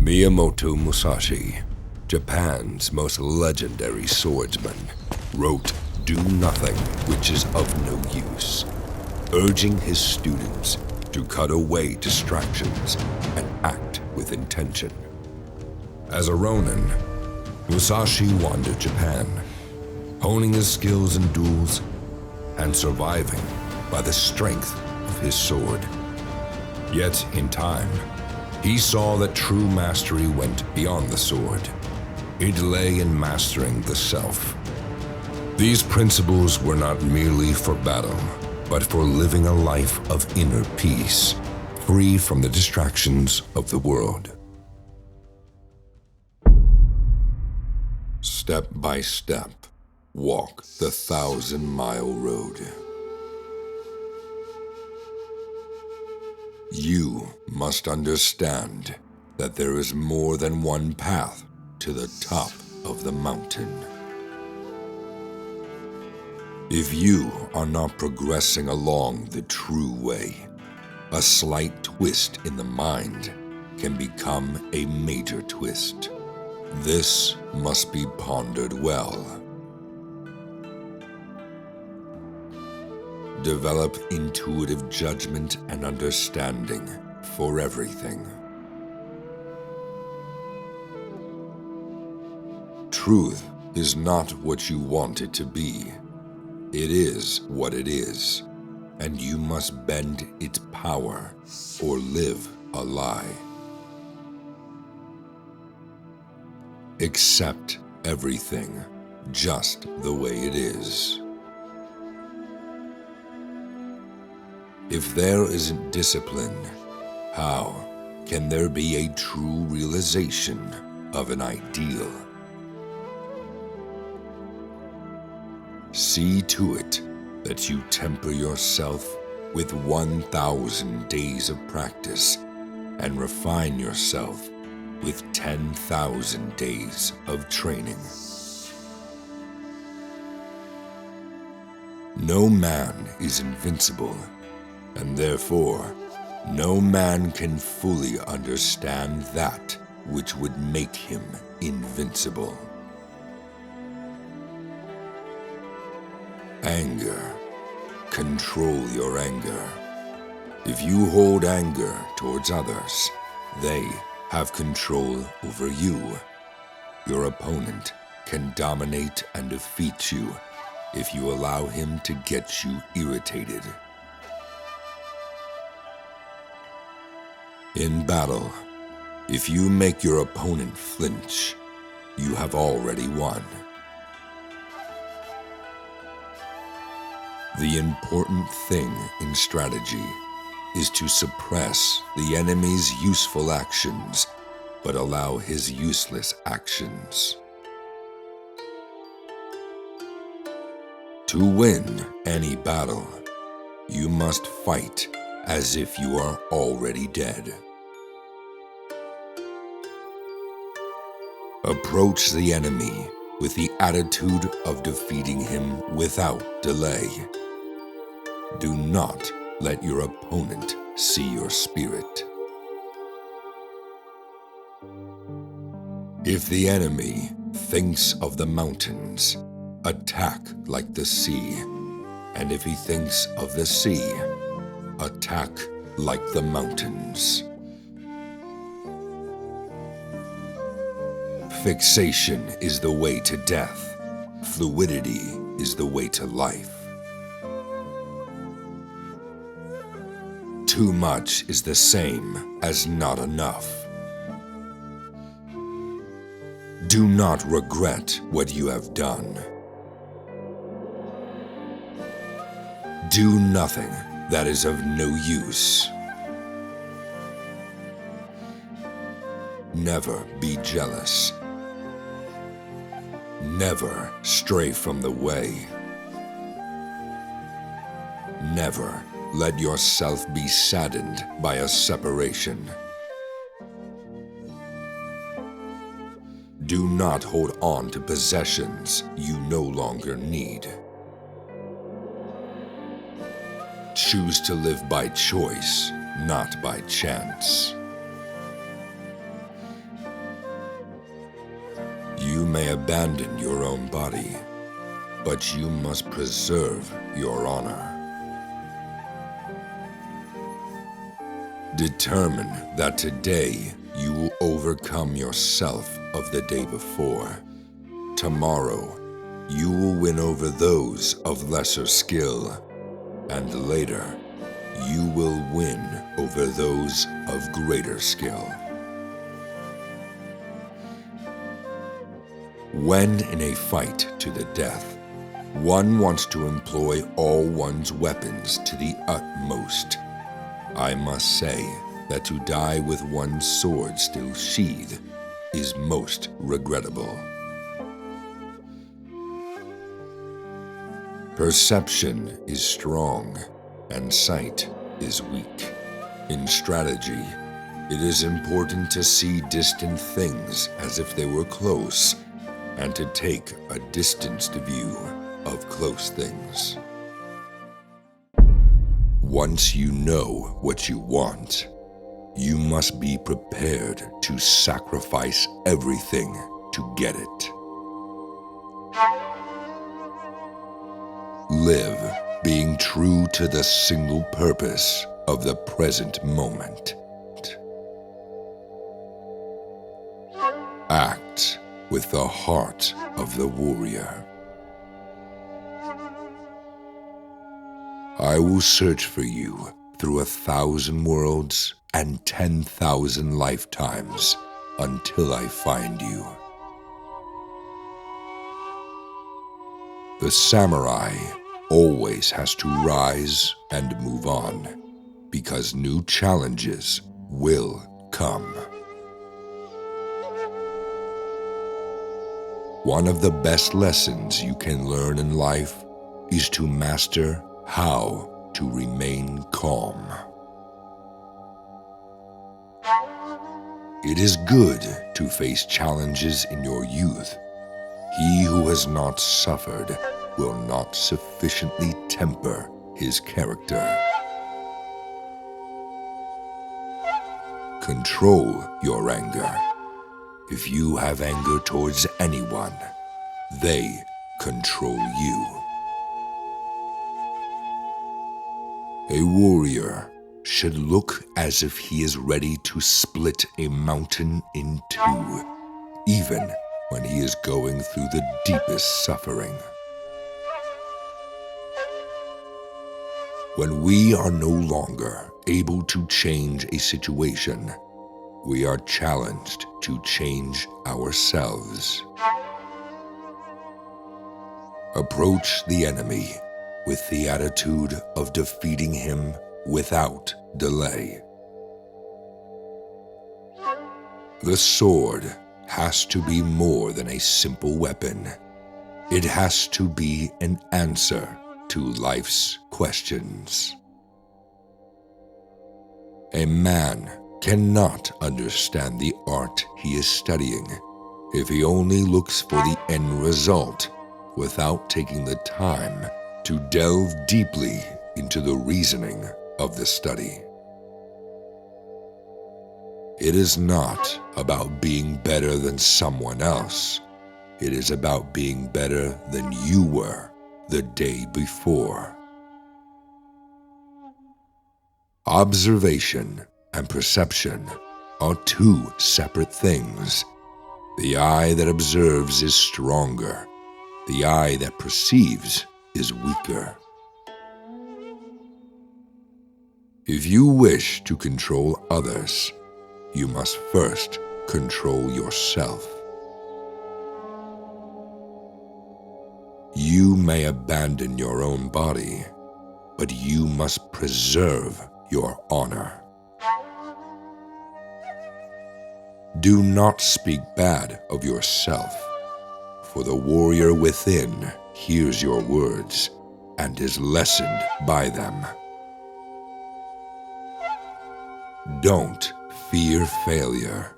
Miyamoto Musashi, Japan's most legendary swordsman, wrote "Do nothing which is of no use," urging his students to cut away distractions and act with intention. As a ronin, Musashi wandered Japan, honing his skills in duels and surviving by the strength of his sword. Yet, in time, he saw that true mastery went beyond the sword. It lay in mastering the self. These principles were not merely for battle, but for living a life of inner peace, free from the distractions of the world. Step by step, walk the 1,000-mile road. You must understand that there is more than one path to the top of the mountain. If you are not progressing along the true way, a slight twist in the mind can become a major twist. This must be pondered well. Develop intuitive judgment and understanding for everything. Truth is not what you want it to be. It is what it is, and you must bend its power or live a lie. Accept everything just the way it is. If there isn't discipline, how can there be a true realization of an ideal? See to it that you temper yourself with 1,000 days of practice and refine yourself with 10,000 days of training. No man is invincible, and therefore, no man can fully understand that which would make him invincible. Anger. Control your anger. If you hold anger towards others, they have control over you. Your opponent can dominate and defeat you if you allow him to get you irritated. In battle, if you make your opponent flinch, you have already won. The important thing in strategy is to suppress the enemy's useful actions, but allow his useless actions. To win any battle, you must fight as if you are already dead. Approach the enemy with the attitude of defeating him without delay. Do not let your opponent see your spirit. If the enemy thinks of the mountains, attack like the sea. And if he thinks of the sea, attack like the mountains. Fixation is the way to death. Fluidity is the way to life. Too much is the same as not enough. Do not regret what you have done. Do nothing that is of no use. Never be jealous. Never stray from the way. Never let yourself be saddened by a separation. Do not hold on to possessions you no longer need. Choose to live by choice, not by chance. You may abandon your own body, but you must preserve your honor. Determine that today you will overcome yourself of the day before. Tomorrow, you will win over those of lesser skill, and later, you will win over those of greater skill. When in a fight to the death, one wants to employ all one's weapons to the utmost. I must say that to die with one's sword still sheathed is most regrettable. Perception is strong, and sight is weak. In strategy, it is important to see distant things as if they were close, and to take a distanced view of close things. Once you know what you want, you must be prepared to sacrifice everything to get it. Live being true to the single purpose of the present moment. Act with the heart of the warrior. I will search for you through 1,000 worlds and 10,000 lifetimes until I find you. The samurai always has to rise and move on, because new challenges will come. One of the best lessons you can learn in life is to master how to remain calm. It is good to face challenges in your youth. He who has not suffered will not sufficiently temper his character. Control your anger. If you have anger towards anyone, they control you. A warrior should look as if he is ready to split a mountain in two, even when he is going through the deepest suffering. When we are no longer able to change a situation, we are challenged to change ourselves. Approach the enemy with the attitude of defeating him without delay. The sword has to be more than a simple weapon. It has to be an answer to life's questions. A man cannot understand the art he is studying if he only looks for the end result without taking the time to delve deeply into the reasoning of the study. It is not about being better than someone else. It is about being better than you were the day before. Observation and perception are two separate things. The eye that observes is stronger. The eye that perceives is weaker. If you wish to control others, you must first control yourself. You may abandon your own body, but you must preserve your honor. Do not speak bad of yourself, for the warrior within hears your words and is lessened by them. Don't fear failure.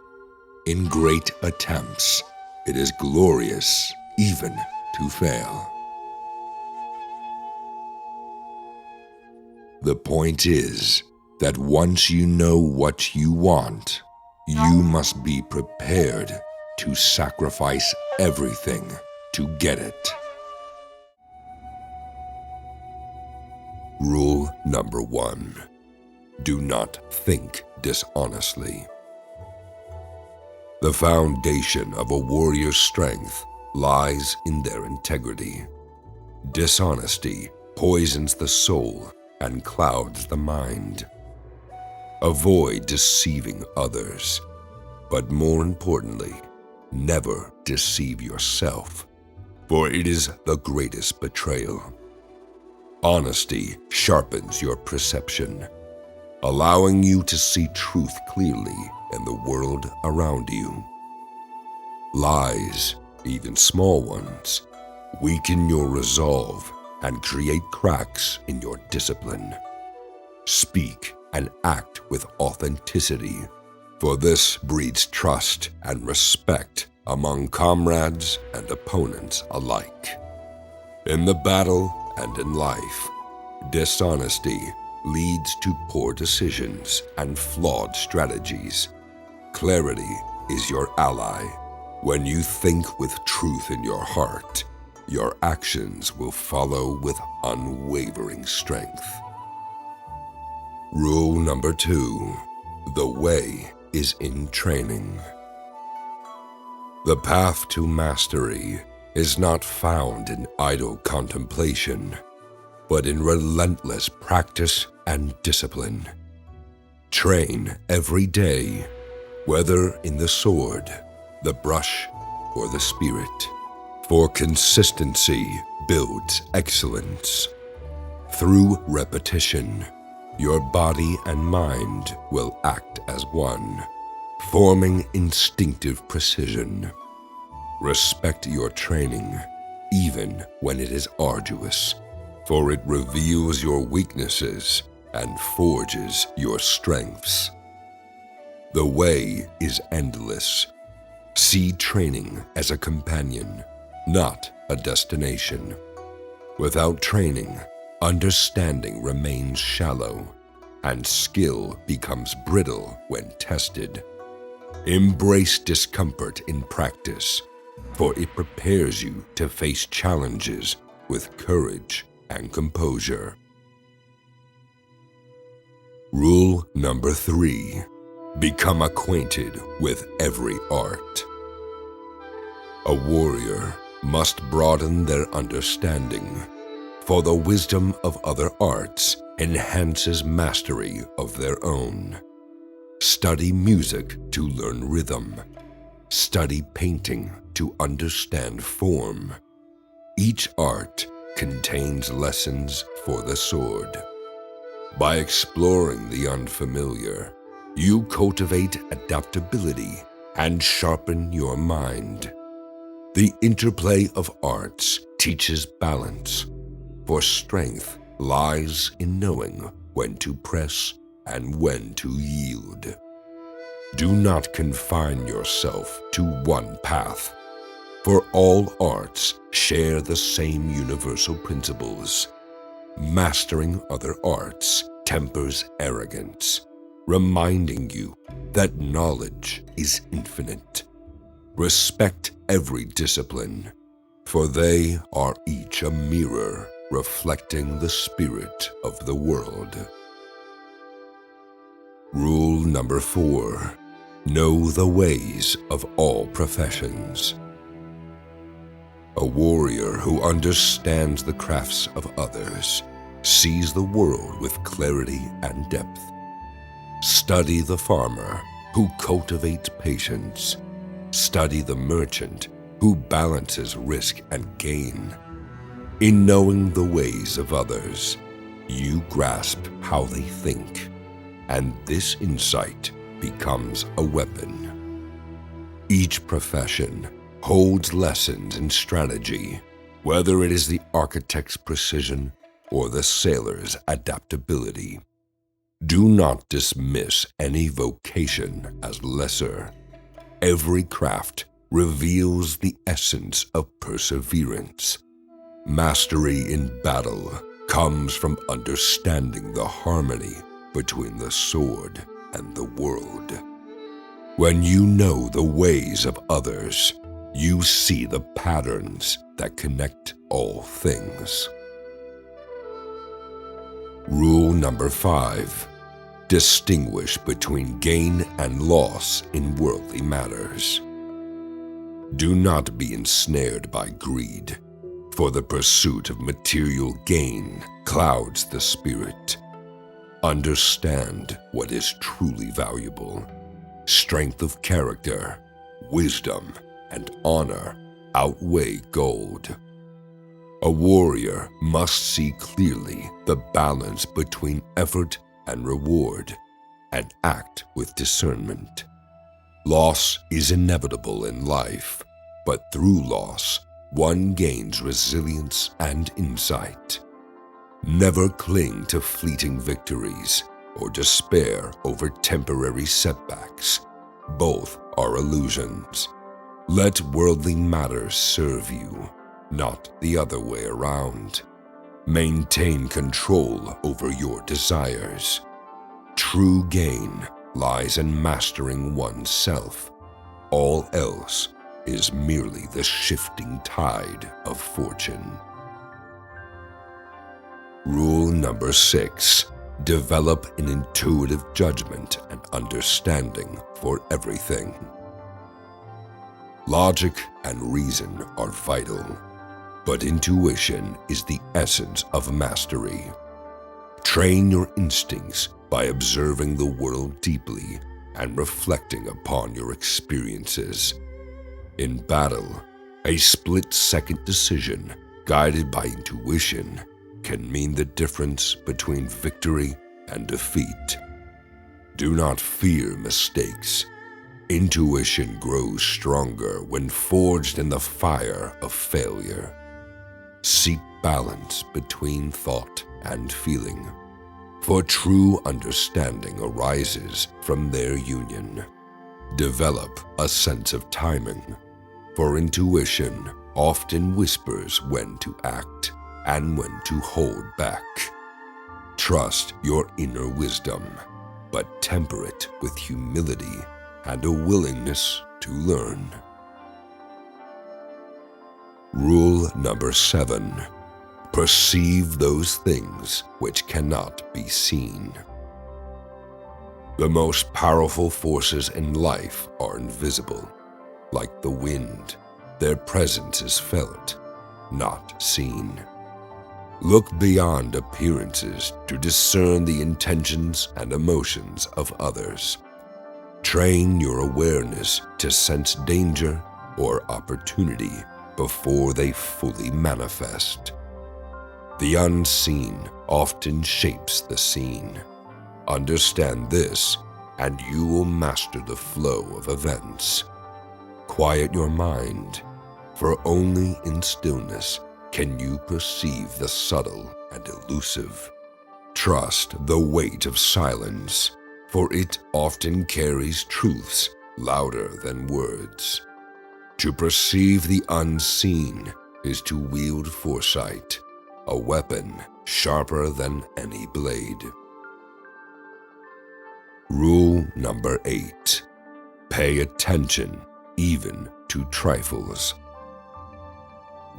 In great attempts, it is glorious even to fail. The point is that once you know what you want, you must be prepared to sacrifice everything to get it. Rule number 1. Do not think dishonestly. The foundation of a warrior's strength lies in their integrity. Dishonesty poisons the soul and clouds the mind. Avoid deceiving others, but more importantly, never deceive yourself, for it is the greatest betrayal. Honesty sharpens your perception, allowing you to see truth clearly in the world around you. Lies, even small ones, weaken your resolve and create cracks in your discipline. Speak and act with authenticity, for this breeds trust and respect among comrades and opponents alike. In the battle and in life, dishonesty leads to poor decisions and flawed strategies. Clarity is your ally. When you think with truth in your heart, your actions will follow with unwavering strength. Rule number 2. The way is in training. The path to mastery is not found in idle contemplation, but in relentless practice and discipline. Train every day, whether in the sword, the brush, or the spirit, for consistency builds excellence. Through repetition, your body and mind will act as one, forming instinctive precision. Respect your training, even when it is arduous, for it reveals your weaknesses and forges your strengths. The way is endless. See training as a companion, not a destination. Without training, understanding remains shallow, and skill becomes brittle when tested. Embrace discomfort in practice, for it prepares you to face challenges with courage and composure. Rule number 3. Become acquainted with every art. A warrior must broaden their understanding, for the wisdom of other arts enhances mastery of their own. Study music to learn rhythm. Study painting to understand form. Each art contains lessons for the sword. By exploring the unfamiliar, you cultivate adaptability and sharpen your mind. The interplay of arts teaches balance, for strength lies in knowing when to press and when to yield. Do not confine yourself to one path, for all arts share the same universal principles. Mastering other arts tempers arrogance, reminding you that knowledge is infinite. Respect every discipline, for they are each a mirror reflecting the spirit of the world. Rule number 4. Know the ways of all professions. A warrior who understands the crafts of others sees the world with clarity and depth. Study the farmer who cultivates patience. Study the merchant who balances risk and gain. In knowing the ways of others, you grasp how they think, and this insight becomes a weapon. Each profession holds lessons in strategy, whether it is the architect's precision or the sailor's adaptability. Do not dismiss any vocation as lesser. Every craft reveals the essence of perseverance. Mastery in battle comes from understanding the harmony between the sword and the world. When you know the ways of others, you see the patterns that connect all things. Rule number 5. Distinguish between gain and loss in worldly matters. Do not be ensnared by greed, for the pursuit of material gain clouds the spirit. Understand what is truly valuable. Strength of character, wisdom, and honor outweigh gold. A warrior must see clearly the balance between effort and reward, and act with discernment. Loss is inevitable in life, but through loss, one gains resilience and insight. Never cling to fleeting victories or despair over temporary setbacks. Both are illusions. Let worldly matters serve you, not the other way around. Maintain control over your desires. True gain lies in mastering oneself. All else is merely the shifting tide of fortune. Rule number 6. Develop an intuitive judgment and understanding for everything. Logic and reason are vital, but intuition is the essence of mastery. Train your instincts by observing the world deeply and reflecting upon your experiences. In battle, a split-second decision guided by intuition can mean the difference between victory and defeat. Do not fear mistakes. Intuition grows stronger when forged in the fire of failure. Seek balance between thought and feeling, for true understanding arises from their union. Develop a sense of timing, for intuition often whispers when to act and when to hold back. Trust your inner wisdom, but temper it with humility and a willingness to learn. Rule number 7. Perceive those things which cannot be seen. The most powerful forces in life are invisible. Like the wind, their presence is felt, not seen. Look beyond appearances to discern the intentions and emotions of others. Train your awareness to sense danger or opportunity before they fully manifest. The unseen often shapes the seen. Understand this, and you will master the flow of events. Quiet your mind, for only in stillness can you perceive the subtle and elusive. Trust the weight of silence, for it often carries truths louder than words. To perceive the unseen is to wield foresight, a weapon sharper than any blade. Rule number 8. Pay attention even to trifles.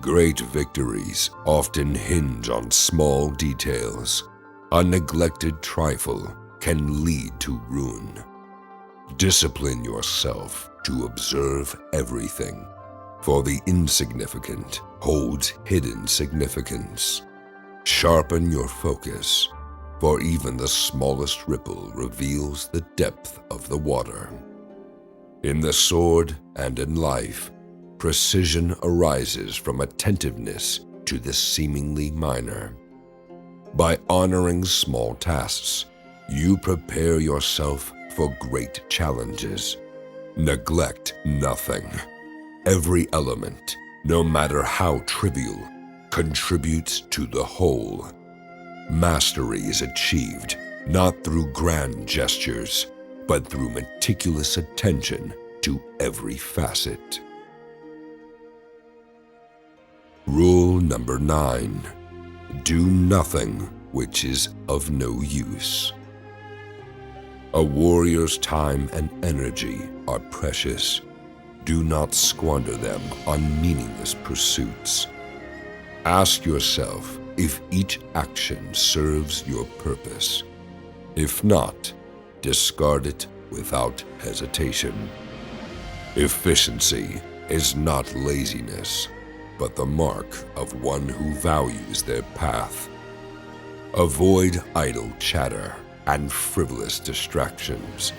Great victories often hinge on small details. A neglected trifle can lead to ruin. Discipline yourself to observe everything, for the insignificant holds hidden significance. Sharpen your focus, for even the smallest ripple reveals the depth of the water. In the sword and in life, precision arises from attentiveness to the seemingly minor. By honoring small tasks, you prepare yourself for great challenges. Neglect nothing. Every element, no matter how trivial, contributes to the whole. Mastery is achieved not through grand gestures, but through meticulous attention to every facet. Rule number 9. Do nothing which is of no use. A warrior's time and energy are precious. Do not squander them on meaningless pursuits. Ask yourself if each action serves your purpose. If not, discard it without hesitation. Efficiency is not laziness, but the mark of one who values their path. Avoid idle chatter and frivolous distractions,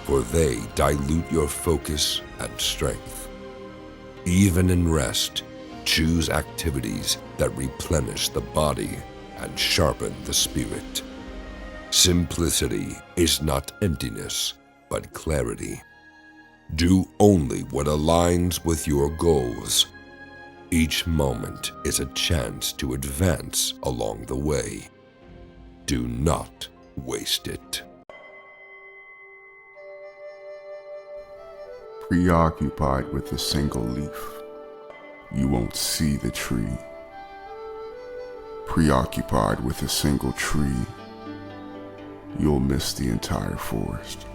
for they dilute your focus and strength. Even in rest, choose activities that replenish the body and sharpen the spirit. Simplicity is not emptiness, but clarity. Do only what aligns with your goals. Each moment is a chance to advance along the way. Do not waste it. Preoccupied with a single leaf, you won't see the tree. Preoccupied with a single tree, you'll miss the entire forest.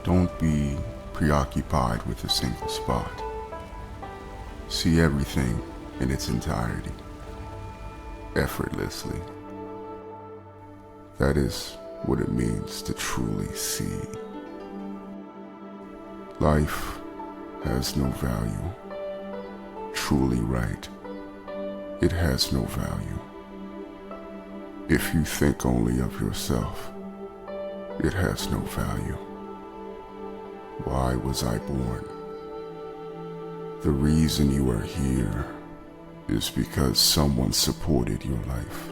Don't be preoccupied with a single spot. See everything in its entirety, effortlessly. That is what it means to truly see. Life has no value. Truly right, it has no value. If you think only of yourself, it has no value. Why was I born? The reason you are here is because someone supported your life.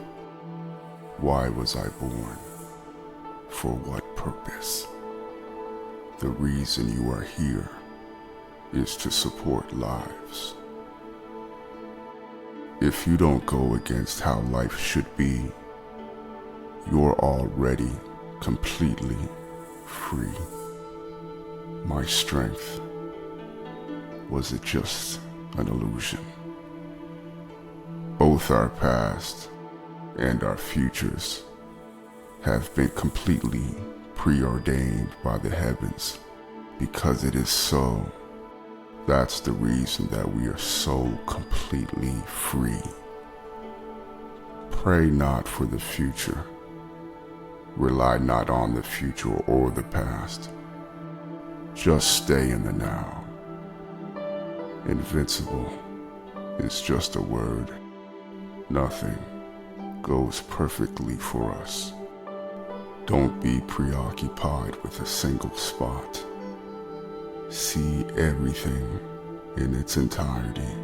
Why was I born? For what purpose? The reason you are here is to support lives. If you don't go against how life should be, you're already completely free. My strength, was it just an illusion? Both our past and our futures have been completely preordained by the heavens because it is so. That's the reason that we are so completely free. Pray not for the future. Rely not on the future or the past. Just stay in the now. Invincible is just a word. Nothing goes perfectly for us. Don't be preoccupied with a single spot. See everything in its entirety,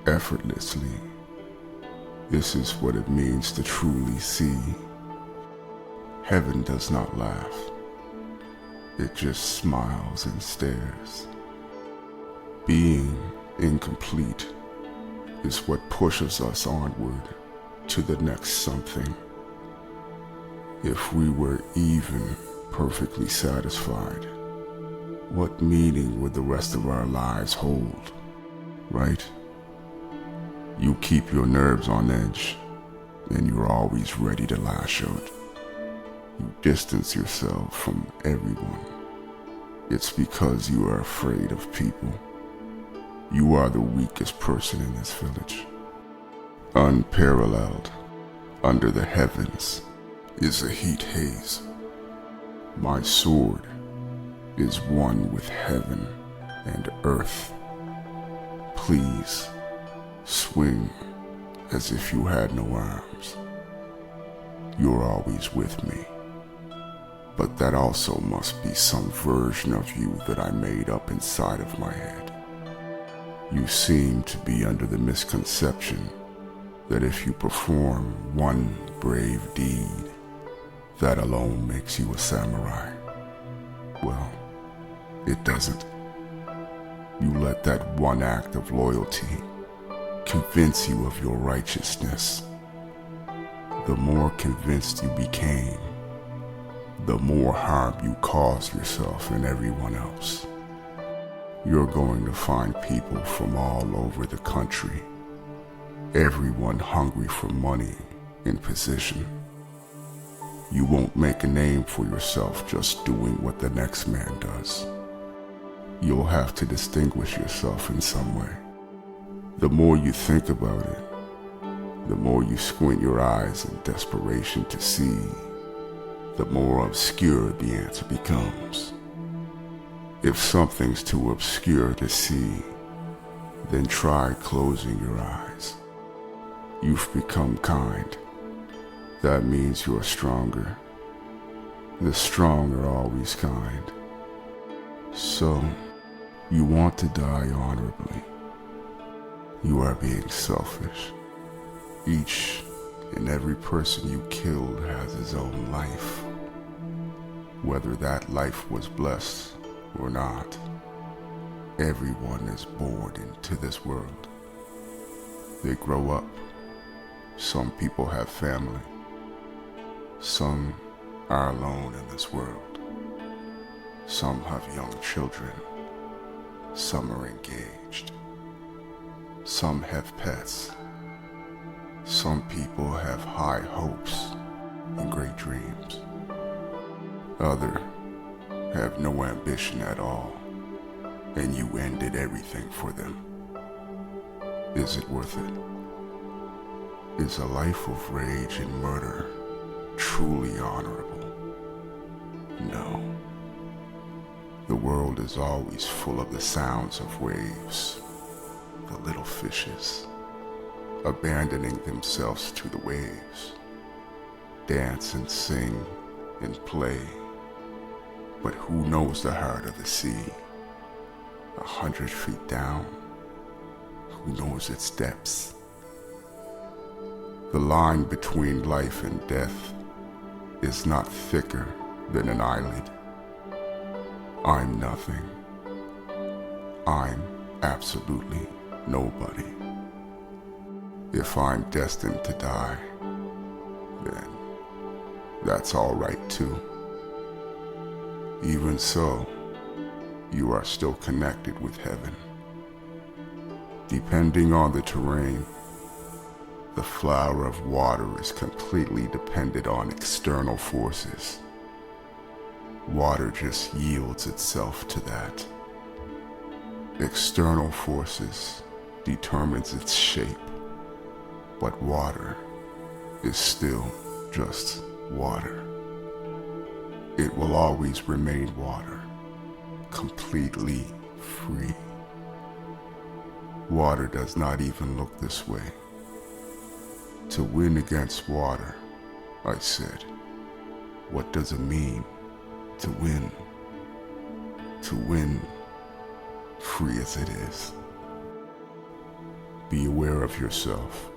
effortlessly. This is what it means to truly see. Heaven does not laugh. It just smiles and stares. Being incomplete is what pushes us onward to the next something. If we were even perfectly satisfied, what meaning would the rest of our lives hold, right? You keep your nerves on edge, and you're always ready to lash out. You distance yourself from everyone. It's because you are afraid of people. You are the weakest person in this village. Unparalleled, under the heavens, is a heat haze. My sword is one with heaven and earth. Please, swing as if you had no arms. You're always with me. But that also must be some version of you that I made up inside of my head. You seem to be under the misconception that if you perform one brave deed, that alone makes you a samurai. Well, it doesn't. You let that one act of loyalty convince you of your righteousness. The more convinced you became, the more harm you cause yourself and everyone else. You're going to find people from all over the country, everyone hungry for money and position. You won't make a name for yourself just doing what the next man does. you'll have to distinguish yourself in some way. The more you think about it, the more you squint your eyes in desperation to see, the more obscure the answer becomes. If something's too obscure to see, then try closing your eyes. You've become kind. That means you're stronger. The strong are always kind. So, you want to die honorably. You are being selfish. Each and every person you killed has his own life. Whether that life was blessed or not, everyone is born into this world. They grow up. Some people have family. Some are alone in this world. Some have young children. Some are engaged. Some have pets. Some people have high hopes and great dreams. Others have no ambition at all, and you ended everything for them. Is it worth it? Is a life of rage and murder truly honorable? No. The world is always full of the sounds of waves, the little fishes, abandoning themselves to the waves, dance and sing and play. But who knows the heart of the sea? 100 feet down, who knows its depths? The line between life and death is not thicker than an eyelid. I'm nothing. I'm absolutely nobody. If I'm destined to die, then that's all right too. Even so, you are still connected with heaven. Depending on the terrain, the flower of water is completely dependent on external forces. Water just yields itself to that. External forces determines its shape, but water is still just water. It will always remain water, completely free. Water does not even look this way. To win against water, I said, what does it mean to win? To win, free as it is. Be aware of yourself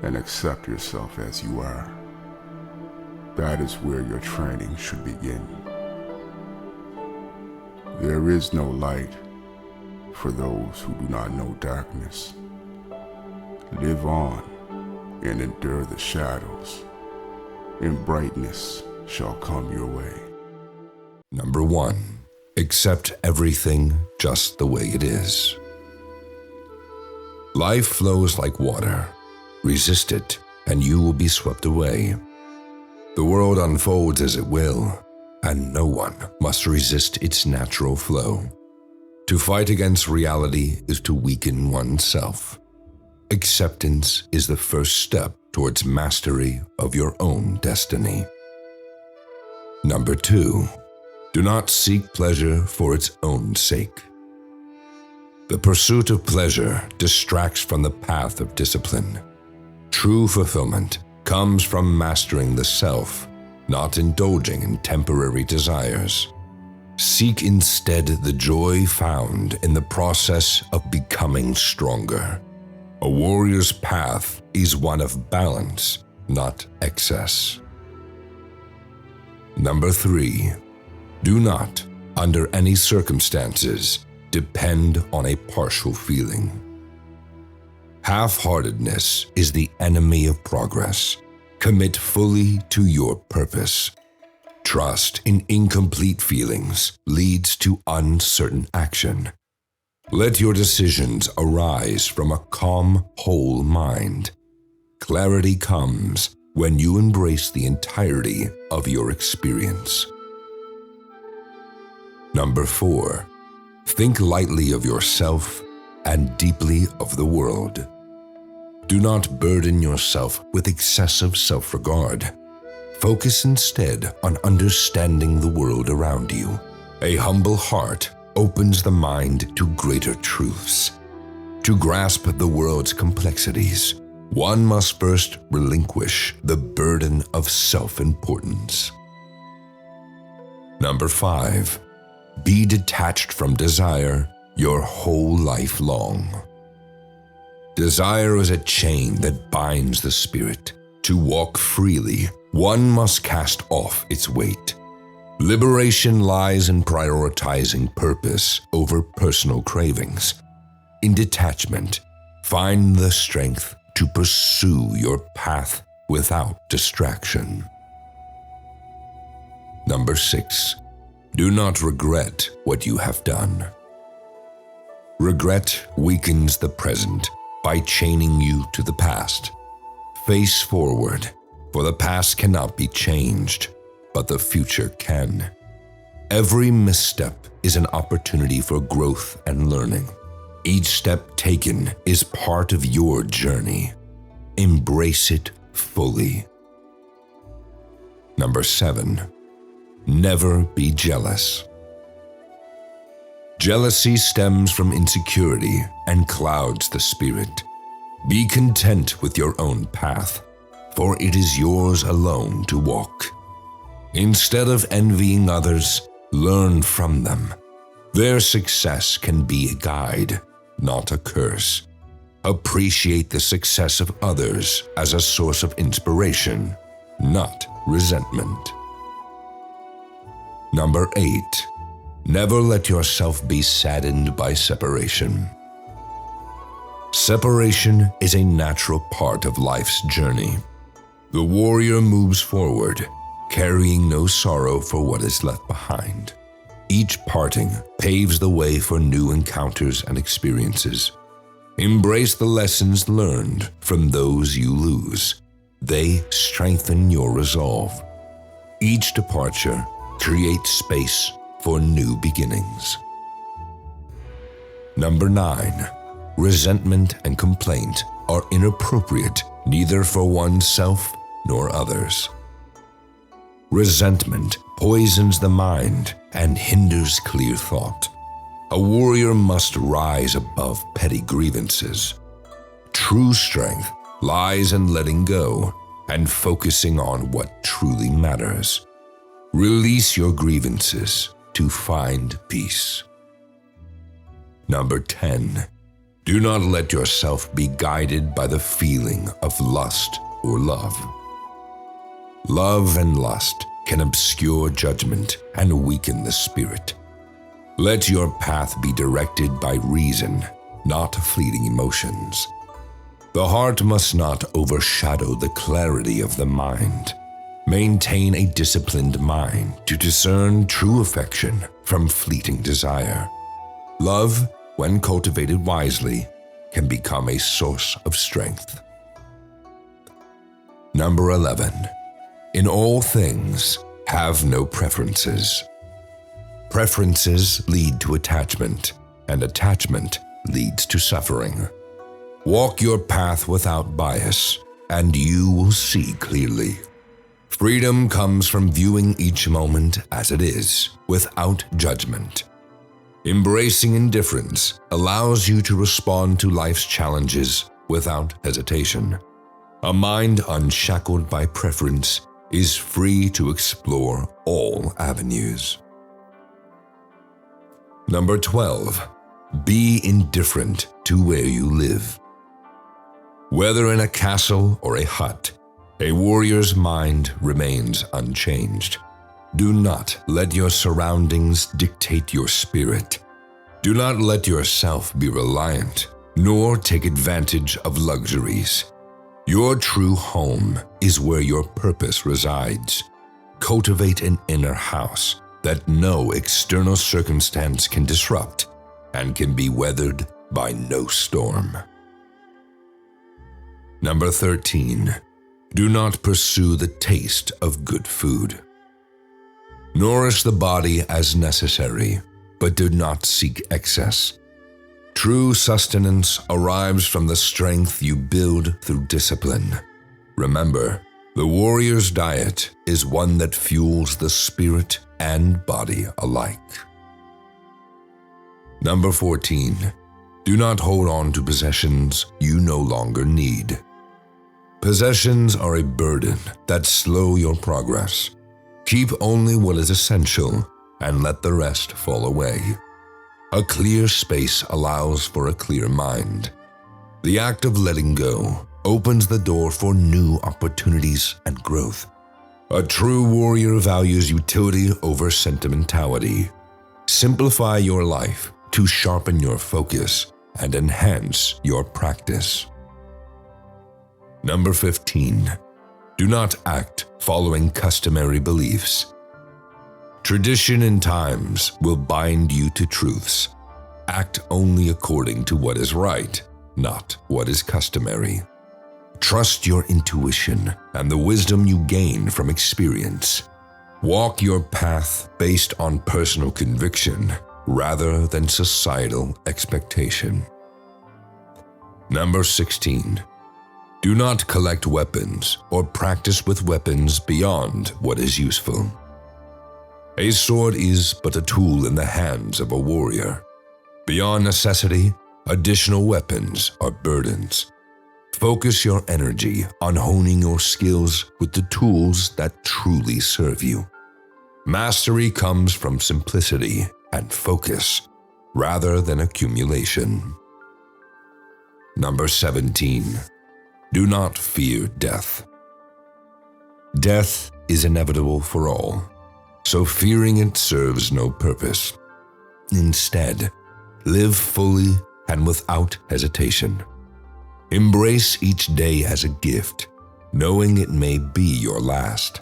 and accept yourself as you are. That is where your training should begin. There is no light for those who do not know darkness. Live on and endure the shadows, and brightness shall come your way. Number 1. Accept everything just the way it is. Life flows like water. Resist it, and you will be swept away. The world unfolds as it will, and no one must resist its natural flow. To fight against reality is to weaken oneself. Acceptance is the first step towards mastery of your own destiny. Number 2. Do not seek pleasure for its own sake. The pursuit of pleasure distracts from the path of discipline. True fulfillment comes from mastering the self, not indulging in temporary desires. Seek instead the joy found in the process of becoming stronger. A warrior's path is one of balance, not excess. Number 3. Do not, under any circumstances, depend on a partial feeling. Half-heartedness is the enemy of progress. Commit fully to your purpose. Trust in incomplete feelings leads to uncertain action. Let your decisions arise from a calm, whole mind. Clarity comes when you embrace the entirety of your experience. Number 4. Think lightly of yourself and deeply of the world. Do not burden yourself with excessive self-regard. Focus instead on understanding the world around you. A humble heart opens the mind to greater truths. To grasp the world's complexities, one must first relinquish the burden of self-importance. Number 5. Be detached from desire your whole life long. Desire is a chain that binds the spirit. To walk freely, one must cast off its weight. Liberation lies in prioritizing purpose over personal cravings. In detachment, find the strength to pursue your path without distraction. Number 6. Do not regret what you have done. Regret weakens the present by chaining you to the past. Face forward, for the past cannot be changed, but the future can. Every misstep is an opportunity for growth and learning. Each step taken is part of your journey. Embrace it fully. Number 7. Never be jealous. Jealousy stems from insecurity and clouds the spirit. Be content with your own path, for it is yours alone to walk. Instead of envying others, learn from them. Their success can be a guide, not a curse. Appreciate the success of others as a source of inspiration, not resentment. Number 8. Never let yourself be saddened by separation. Separation is a natural part of life's journey. The warrior moves forward, carrying no sorrow for what is left behind. Each parting paves the way for new encounters and experiences. Embrace the lessons learned from those you lose. They strengthen your resolve. Each departure creates space for new beginnings. Number 9. Resentment and complaint are inappropriate neither for oneself nor others. Resentment poisons the mind and hinders clear thought. A warrior must rise above petty grievances. True strength lies in letting go and focusing on what truly matters. Release your grievances to find peace. Number 10. Do not let yourself be guided by the feeling of lust or love. Love and lust can obscure judgment and weaken the spirit. Let your path be directed by reason, not fleeting emotions. The heart must not overshadow the clarity of the mind. Maintain a disciplined mind to discern true affection from fleeting desire. Love, when cultivated wisely, can become a source of strength. Number 11. In all things, have no preferences. Preferences lead to attachment, and attachment leads to suffering. Walk your path without bias, and you will see clearly. Freedom comes from viewing each moment as it is, without judgment. Embracing indifference allows you to respond to life's challenges without hesitation. A mind unshackled by preference is free to explore all avenues. Number 12. Be indifferent to where you live. Whether in a castle or a hut, a warrior's mind remains unchanged. Do not let your surroundings dictate your spirit. Do not let yourself be reliant, nor take advantage of luxuries. Your true home is where your purpose resides. Cultivate an inner house that no external circumstance can disrupt and can be weathered by no storm. Number 13. Do not pursue the taste of good food. Nourish the body as necessary, but do not seek excess. True sustenance arrives from the strength you build through discipline. Remember, the warrior's diet is one that fuels the spirit and body alike. Number 14. Do not hold on to possessions you no longer need. Possessions are a burden that slow your progress. Keep only what is essential and let the rest fall away. A clear space allows for a clear mind. The act of letting go opens the door for new opportunities and growth. A true warrior values utility over sentimentality. Simplify your life to sharpen your focus and enhance your practice. Number 15. Do not act following customary beliefs. Tradition and times will bind you to truths. Act only according to what is right, not what is customary. Trust your intuition and the wisdom you gain from experience. Walk your path based on personal conviction rather than societal expectation. Number 16. Do not collect weapons or practice with weapons beyond what is useful. A sword is but a tool in the hands of a warrior. Beyond necessity, additional weapons are burdens. Focus your energy on honing your skills with the tools that truly serve you. Mastery comes from simplicity and focus rather than accumulation. Number 17. Do not fear death. Death is inevitable for all, so fearing it serves no purpose. Instead, live fully and without hesitation. Embrace each day as a gift, knowing it may be your last.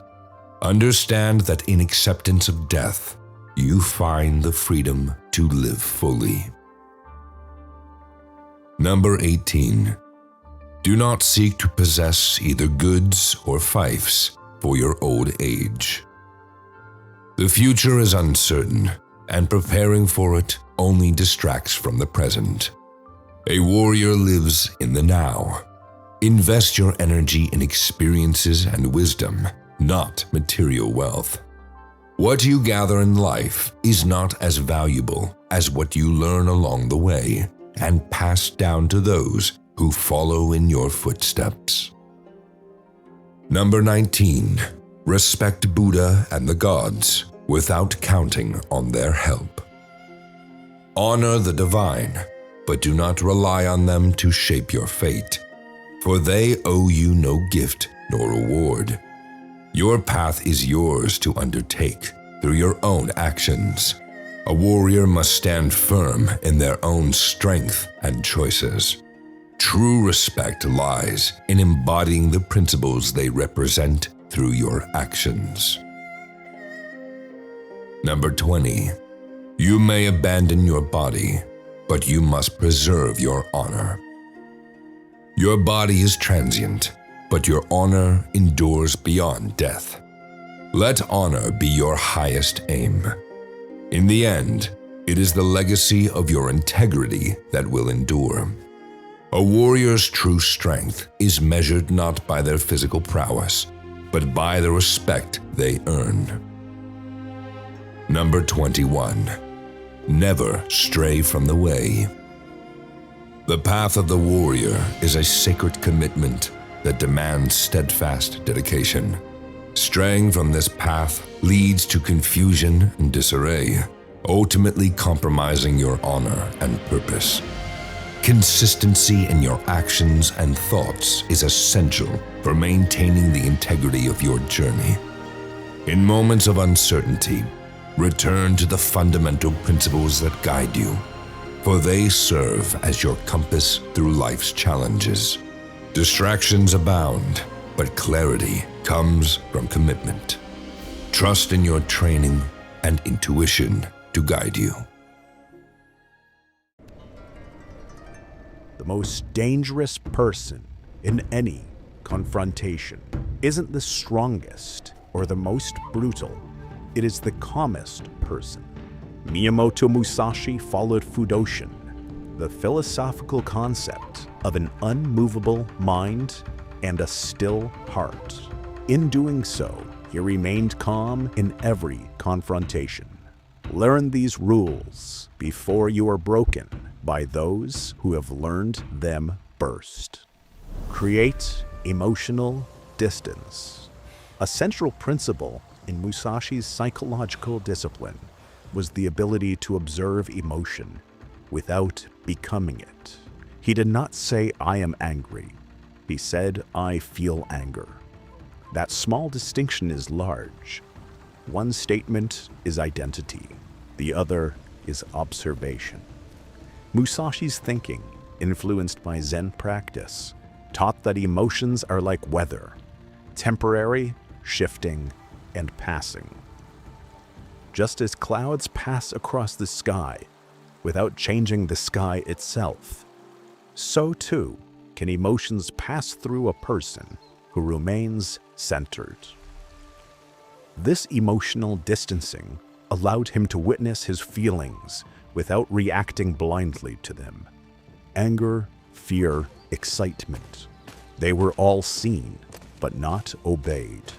Understand that in acceptance of death, you find the freedom to live fully. Number 18. Do not seek to possess either goods or fiefs for your old age. The future is uncertain, and preparing for it only distracts from the present. A warrior lives in the now. Invest your energy in experiences and wisdom, not material wealth. What you gather in life is not as valuable as what you learn along the way and pass down to those who follow in your footsteps. Number 19. Respect Buddha and the gods without counting on their help. Honor the divine, but do not rely on them to shape your fate, for they owe you no gift nor reward. Your path is yours to undertake through your own actions. A warrior must stand firm in their own strength and choices. True respect lies in embodying the principles they represent through your actions. Number 20. You may abandon your body, but you must preserve your honor. Your body is transient, but your honor endures beyond death. Let honor be your highest aim. In the end, it is the legacy of your integrity that will endure. A warrior's true strength is measured not by their physical prowess, but by the respect they earn. Number 21. Never stray from the way. The path of the warrior is a sacred commitment that demands steadfast dedication. Straying from this path leads to confusion and disarray, ultimately compromising your honor and purpose. Consistency in your actions and thoughts is essential for maintaining the integrity of your journey. In moments of uncertainty, return to the fundamental principles that guide you, for they serve as your compass through life's challenges. Distractions abound, but clarity comes from commitment. Trust in your training and intuition to guide you. The most dangerous person in any confrontation isn't the strongest or the most brutal. It is the calmest person. Miyamoto Musashi followed Fudoshin, the philosophical concept of an unmovable mind and a still heart. In doing so, he remained calm in every confrontation. Learn these rules before you are broken by those who have learned them first. Create emotional distance. A central principle in Musashi's psychological discipline was the ability to observe emotion without becoming it. He did not say, "I am angry." He said, "I feel anger." That small distinction is large. One statement is identity, the other is observation. Musashi's thinking, influenced by Zen practice, taught that emotions are like weather, temporary, shifting, and passing. Just as clouds pass across the sky without changing the sky itself, so too can emotions pass through a person who remains centered. This emotional distancing allowed him to witness his feelings without reacting blindly to them. Anger, fear, excitement. They were all seen, but not obeyed.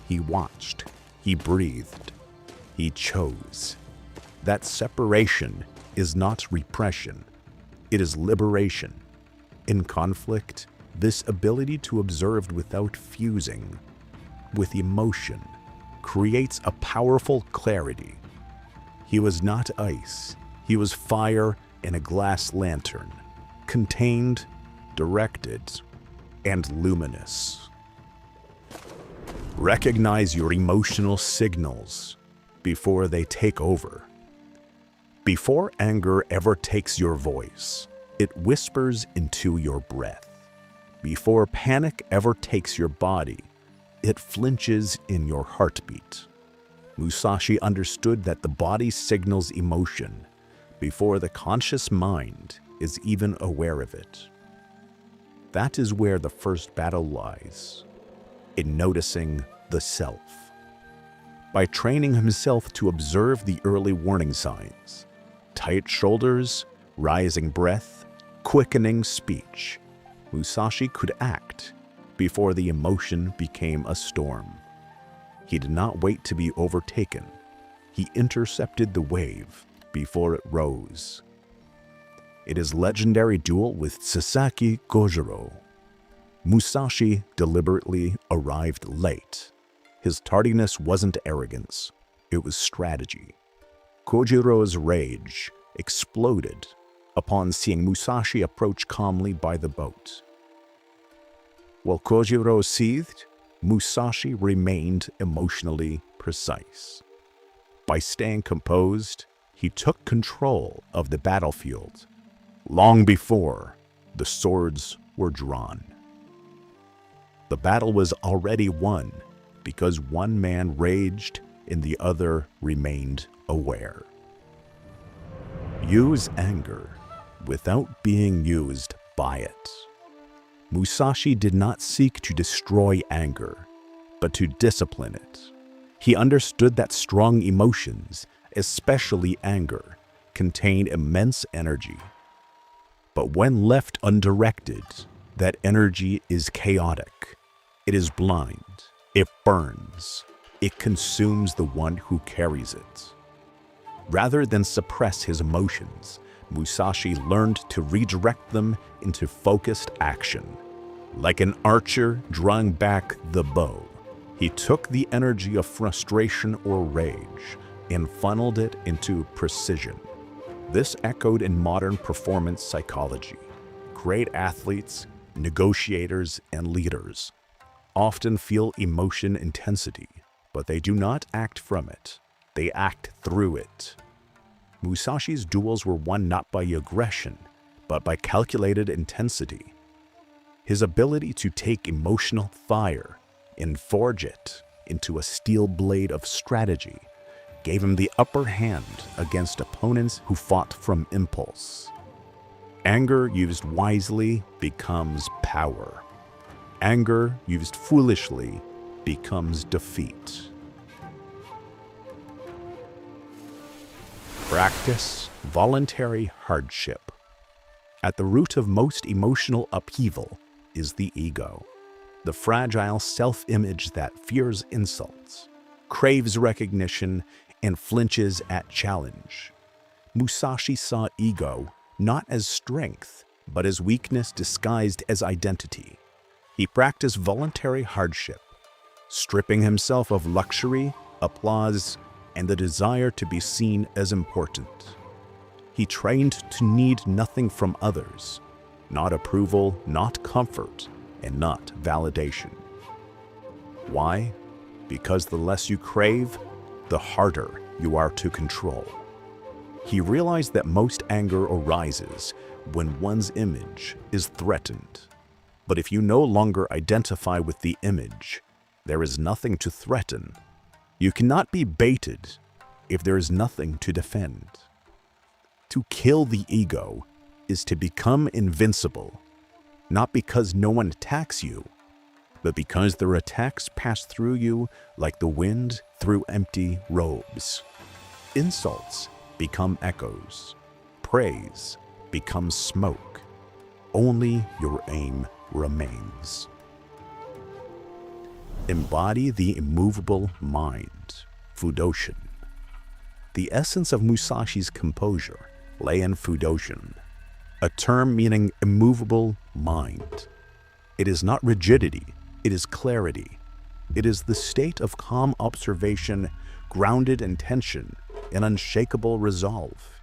He watched, he breathed, he chose. That separation is not repression, it is liberation. In conflict, this ability to observe without fusing with emotion creates a powerful clarity. He was not ice, he was fire in a glass lantern, contained, directed, and luminous. Recognize your emotional signals before they take over. Before anger ever takes your voice, it whispers into your breath. Before panic ever takes your body, it flinches in your heartbeat. Musashi understood that the body signals emotion before the conscious mind is even aware of it. That is where the first battle lies, in noticing the self. By training himself to observe the early warning signs, tight shoulders, rising breath, quickening speech, Musashi could act before the emotion became a storm. He did not wait to be overtaken. He intercepted the wave before it rose. In his legendary duel with Sasaki Kojiro, Musashi deliberately arrived late. His tardiness wasn't arrogance, it was strategy. Kojiro's rage exploded upon seeing Musashi approach calmly by the boat. While Kojiro seethed, Musashi remained emotionally precise. By staying composed, he took control of the battlefield long before the swords were drawn. The battle was already won because one man raged and the other remained aware. Use anger without being used by it. Musashi did not seek to destroy anger, but to discipline it. He understood that strong emotions, especially anger, contain immense energy. But when left undirected, that energy is chaotic. It is blind. It burns. It consumes the one who carries it. Rather than suppress his emotions, Musashi learned to redirect them into focused action. Like an archer drawing back the bow, he took the energy of frustration or rage and funneled it into precision. This echoed in modern performance psychology. Great athletes, negotiators, and leaders often feel emotion intensity, but they do not act from it. They act through it. Musashi's duels were won not by aggression, but by calculated intensity. His ability to take emotional fire and forge it into a steel blade of strategy gave him the upper hand against opponents who fought from impulse. Anger used wisely becomes power. Anger used foolishly becomes defeat. Practice voluntary hardship. At the root of most emotional upheaval is the ego, the fragile self-image that fears insults, craves recognition, and flinches at challenge. Musashi saw ego not as strength, but as weakness disguised as identity. He practiced voluntary hardship, stripping himself of luxury, applause, and the desire to be seen as important. He trained to need nothing from others, not approval, not comfort, and not validation. Why? Because the less you crave, the harder you are to control. He realized that most anger arises when one's image is threatened. But if you no longer identify with the image, there is nothing to threaten. You cannot be baited if there is nothing to defend. To kill the ego is to become invincible, not because no one attacks you, but because their attacks pass through you like the wind through empty robes. Insults become echoes. Praise becomes smoke. Only your aim remains. Embody the immovable mind, Fudoshin. The essence of Musashi's composure lay in Fudoshin, a term meaning immovable mind. It is not rigidity, it is clarity. It is the state of calm observation, grounded intention, and unshakable resolve.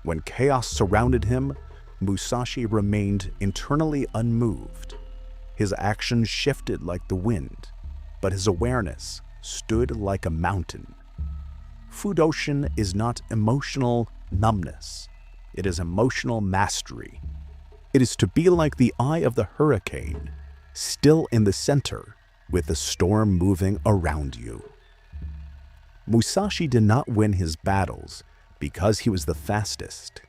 When chaos surrounded him, Musashi remained internally unmoved. His actions shifted like the wind, but his awareness stood like a mountain. Fudoshin is not emotional numbness. It is emotional mastery. It is to be like the eye of the hurricane, still in the center, with the storm moving around you. Musashi did not win his battles because he was the fastest.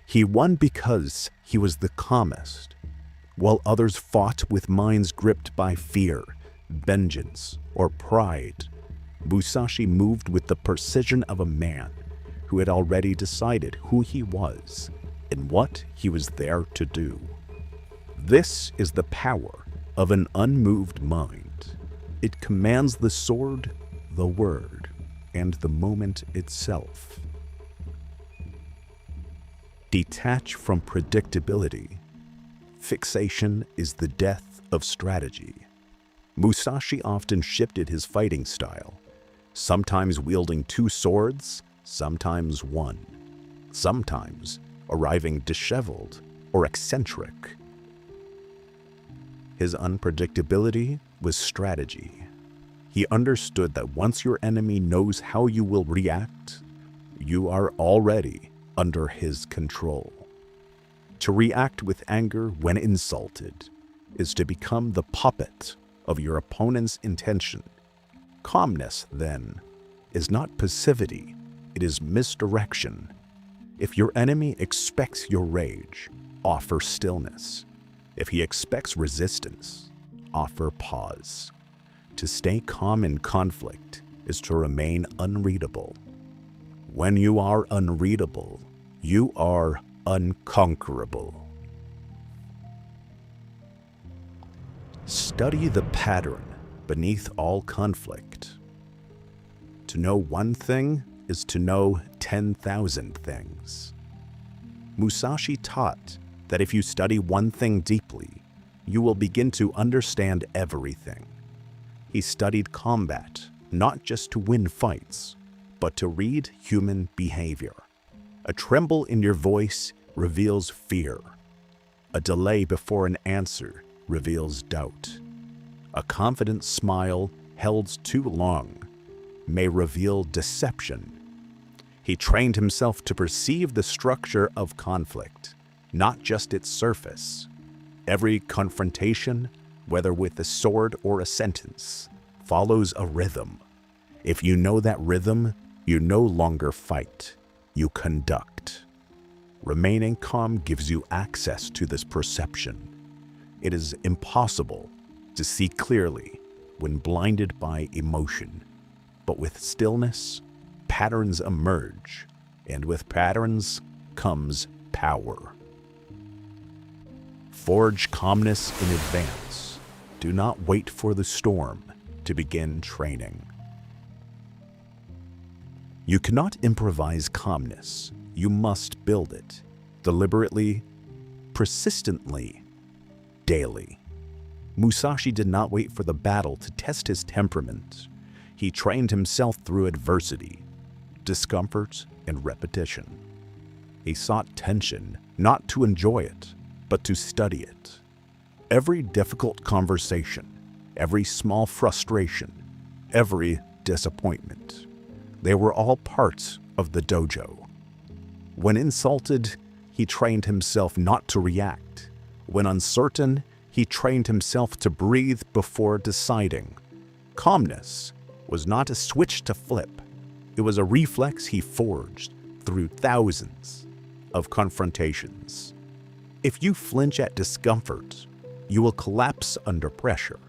He won because he was the calmest, while others fought with minds gripped by fear, vengeance, or pride. Musashi moved with the precision of a man who had already decided who he was and what he was there to do. This is the power of an unmoved mind. It commands the sword, the word, and the moment itself. Detach from predictability. Fixation is the death of strategy. Musashi often shifted his fighting style, sometimes wielding 2 swords, sometimes 1, sometimes arriving disheveled or eccentric. His unpredictability was strategy. He understood that once your enemy knows how you will react, you are already under his control. To react with anger when insulted is to become the puppet of your opponent's intention. Calmness, then, is not passivity, it is misdirection. If your enemy expects your rage, offer stillness. If he expects resistance, offer pause. To stay calm in conflict is to remain unreadable. When you are unreadable, you are unconquerable. Study the pattern beneath all conflict. To know one thing is to know 10,000 things. Musashi taught that if you study one thing deeply, you will begin to understand everything. He studied combat, not just to win fights, but to read human behavior. A tremble in your voice reveals fear. A delay before an answer reveals doubt. A confident smile held too long may reveal deception. He trained himself to perceive the structure of conflict, not just its surface. Every confrontation, whether with a sword or a sentence, follows a rhythm. If you know that rhythm, you no longer fight, you conduct. Remaining calm gives you access to this perception. It is impossible to see clearly when blinded by emotion, but with stillness, patterns emerge. and with patterns comes power. Forge calmness in advance. Do not wait for the storm to begin training. You cannot improvise calmness. You must build it, deliberately, persistently, daily. Musashi did not wait for the battle to test his temperament. He trained himself through adversity, discomfort, and repetition. He sought tension, not to enjoy it, but to study it. Every difficult conversation, every small frustration, every disappointment, they were all parts of the dojo. When insulted, he trained himself not to react. When uncertain, he trained himself to breathe before deciding. Calmness was not a switch to flip. It was a reflex he forged through thousands of confrontations. If you flinch at discomfort, you will collapse under pressure.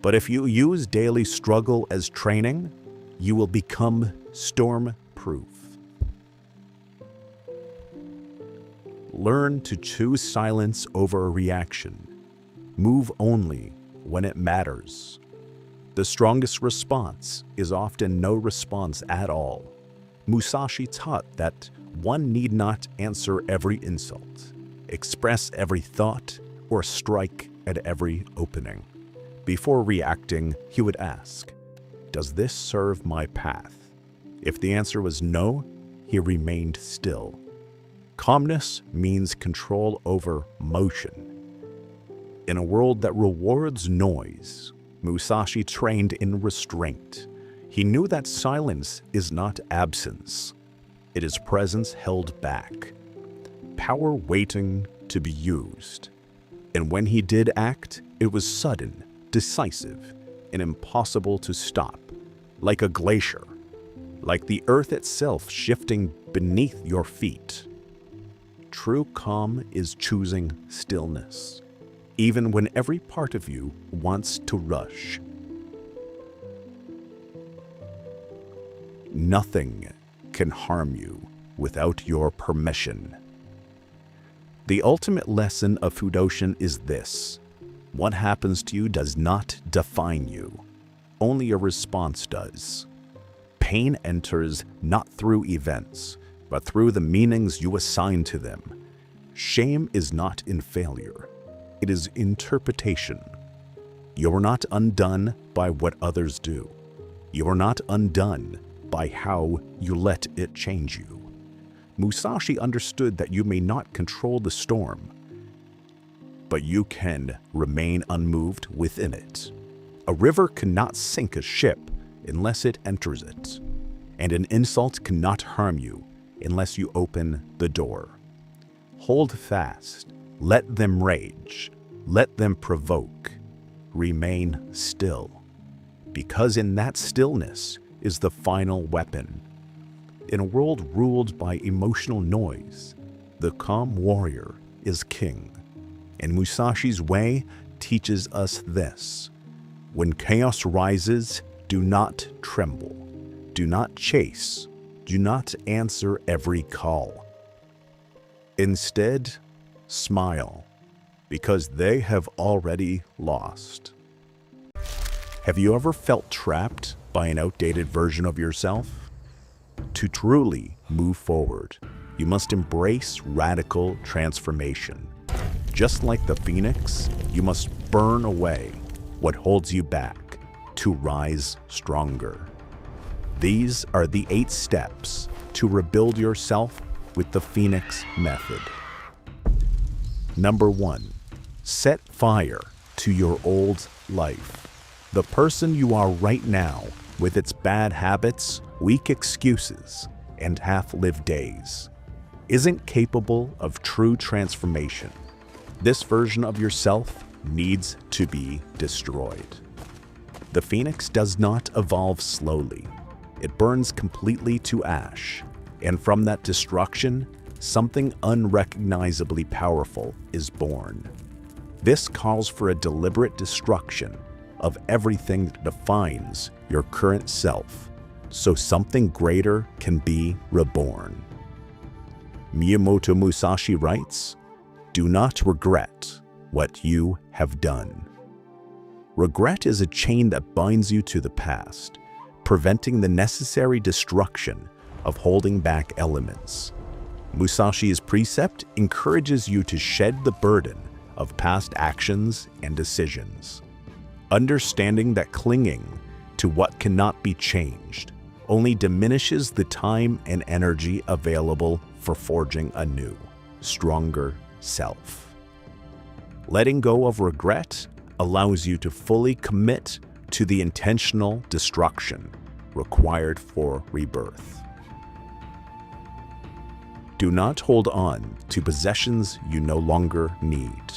But if you use daily struggle as training, you will become storm-proof. Learn to choose silence over a reaction. Move only when it matters. The strongest response is often no response at all. Musashi taught that one need not answer every insult, express every thought, or strike at every opening. Before reacting, he would ask, "Does this serve my path?" If the answer was no, he remained still. Calmness means control over motion. In a world that rewards noise, Musashi trained in restraint. He knew that silence is not absence. It is presence held back, power waiting to be used. And when he did act, it was sudden, decisive, and impossible to stop, like a glacier, like the earth itself shifting beneath your feet. True calm is choosing stillness, even when every part of you wants to rush. Nothing can harm you without your permission. The ultimate lesson of Fudoshin is this: what happens to you does not define you. Only your response does. Pain enters not through events, but through the meanings you assign to them. Shame is not in failure. It is interpretation. You are not undone by what others do. You are not undone by how you let it change you. Musashi understood that you may not control the storm, but you can remain unmoved within it. A river cannot sink a ship unless it enters it, and an insult cannot harm you unless you open the door. Hold fast. Let them rage. Let them provoke. Remain still, because in that stillness is the final weapon. In a world ruled by emotional noise, the calm warrior is king. And Musashi's way teaches us this: when chaos rises, do not tremble. Do not chase. Do not answer every call. Instead, smile, because they have already lost. Have you ever felt trapped by an outdated version of yourself? To truly move forward, you must embrace radical transformation. Just like the phoenix, you must burn away what holds you back to rise stronger. These are the 8 steps to rebuild yourself with the Phoenix method. Number 1, set fire to your old life. The person you are right now, with its bad habits, weak excuses, and half-lived days, isn't capable of true transformation. This version of yourself needs to be destroyed. The phoenix does not evolve slowly. It burns completely to ash, and from that destruction, something unrecognizably powerful is born. This calls for a deliberate destruction of everything that defines your current self, so something greater can be reborn. Miyamoto Musashi writes, "Do not regret what you have done." Regret is a chain that binds you to the past, preventing the necessary destruction of holding back elements. Musashi's precept encourages you to shed the burden of past actions and decisions, understanding that clinging to what cannot be changed only diminishes the time and energy available for forging a new, stronger self. Letting go of regret allows you to fully commit to the intentional destruction required for rebirth. Do not hold on to possessions you no longer need.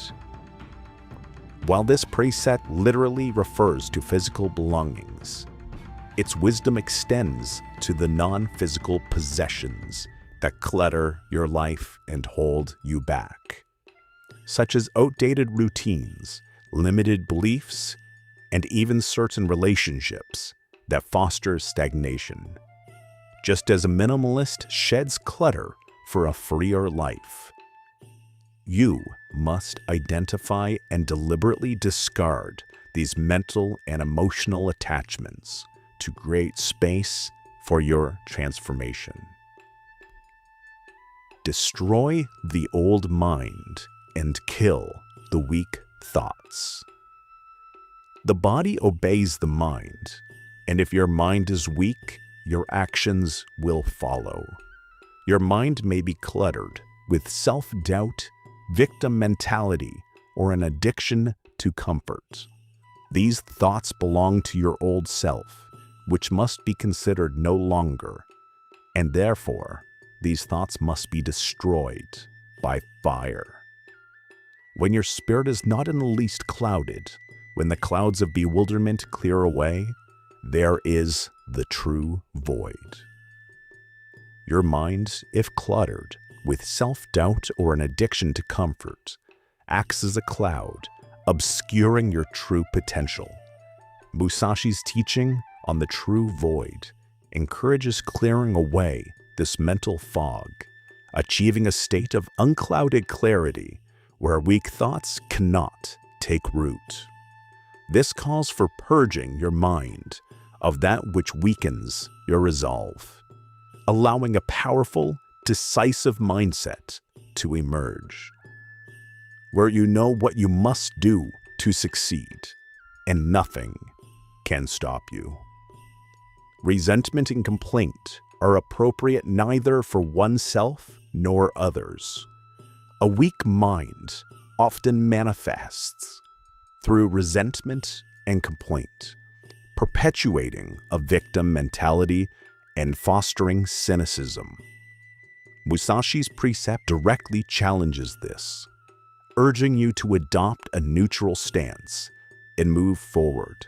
While this precept literally refers to physical belongings, its wisdom extends to the non-physical possessions that clutter your life and hold you back, such as outdated routines, limited beliefs, and even certain relationships that foster stagnation. Just as a minimalist sheds clutter for a freer life, you must identify and deliberately discard these mental and emotional attachments to create space for your transformation. Destroy the old mind and kill the weak thoughts. The body obeys the mind, and if your mind is weak, your actions will follow. Your mind may be cluttered with self-doubt, victim mentality, or an addiction to comfort. These thoughts belong to your old self, which must be considered no longer, and therefore, these thoughts must be destroyed by fire. When your spirit is not in the least clouded, when the clouds of bewilderment clear away, there is the true void. Your mind, if cluttered with self-doubt or an addiction to comfort, acts as a cloud, obscuring your true potential. Musashi's teaching on the true void encourages clearing away this mental fog, achieving a state of unclouded clarity where weak thoughts cannot take root. This calls for purging your mind of that which weakens your resolve, allowing a powerful, decisive mindset to emerge, where you know what you must do to succeed, and nothing can stop you. Resentment and complaint are appropriate neither for oneself nor others. A weak mind often manifests through resentment and complaint, perpetuating a victim mentality and fostering cynicism. Musashi's precept directly challenges this, urging you to adopt a neutral stance and move forward.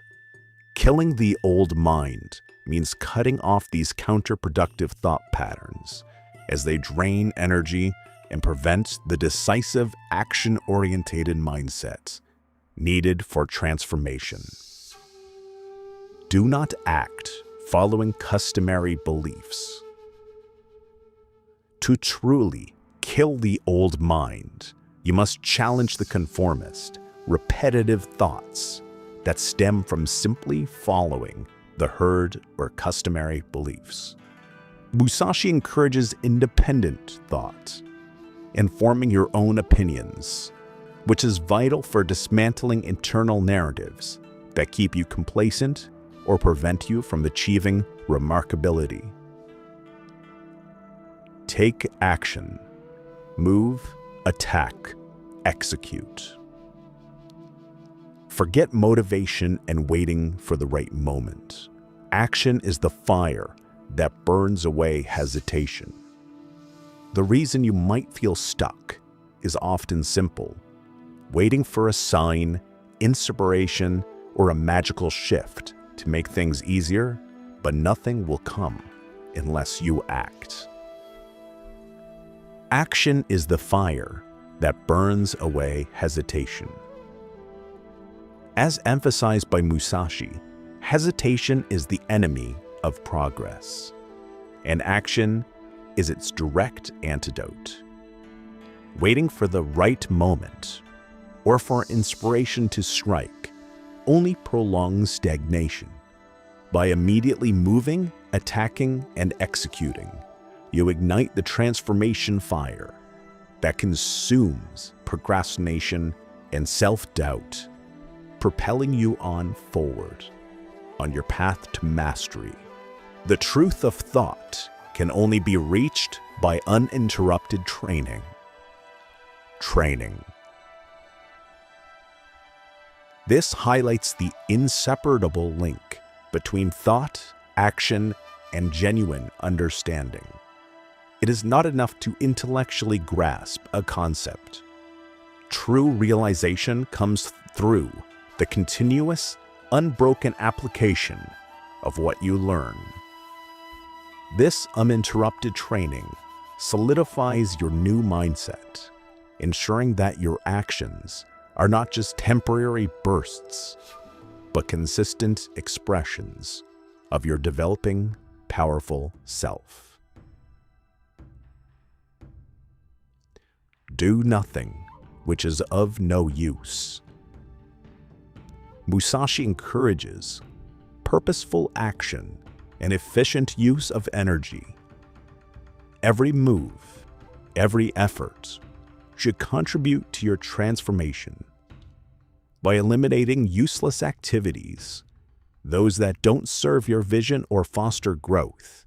Killing the old mind means cutting off these counterproductive thought patterns as they drain energy and prevent the decisive, action-oriented mindset needed for transformation. Do not act following customary beliefs. To truly kill the old mind, you must challenge the conformist, repetitive thoughts that stem from simply following the herd or customary beliefs. Musashi encourages independent thought, informing your own opinions, which is vital for dismantling internal narratives that keep you complacent or prevent you from achieving remarkability. Take action. Move, attack, execute. Forget motivation and waiting for the right moment. Action is the fire that burns away hesitation. The reason you might feel stuck is often simple: waiting for a sign, inspiration, or a magical shift to make things easier, but nothing will come unless you act. Action is the fire that burns away hesitation. As emphasized by Musashi, hesitation is the enemy of progress, and action is its direct antidote. Waiting for the right moment or for inspiration to strike only prolongs stagnation. By immediately moving, attacking, and executing, you ignite the transformation fire that consumes procrastination and self-doubt, propelling you on forward on your path to mastery. The truth of thought can only be reached by uninterrupted training. This highlights the inseparable link between thought, action, and genuine understanding. It is not enough to intellectually grasp a concept. True realization comes through the continuous, unbroken application of what you learn. This uninterrupted training solidifies your new mindset, ensuring that your actions are not just temporary bursts, but consistent expressions of your developing, powerful self. Do nothing which is of no use. Musashi encourages purposeful action and efficient use of energy. Every move, every effort should contribute to your transformation. By eliminating useless activities, those that don't serve your vision or foster growth,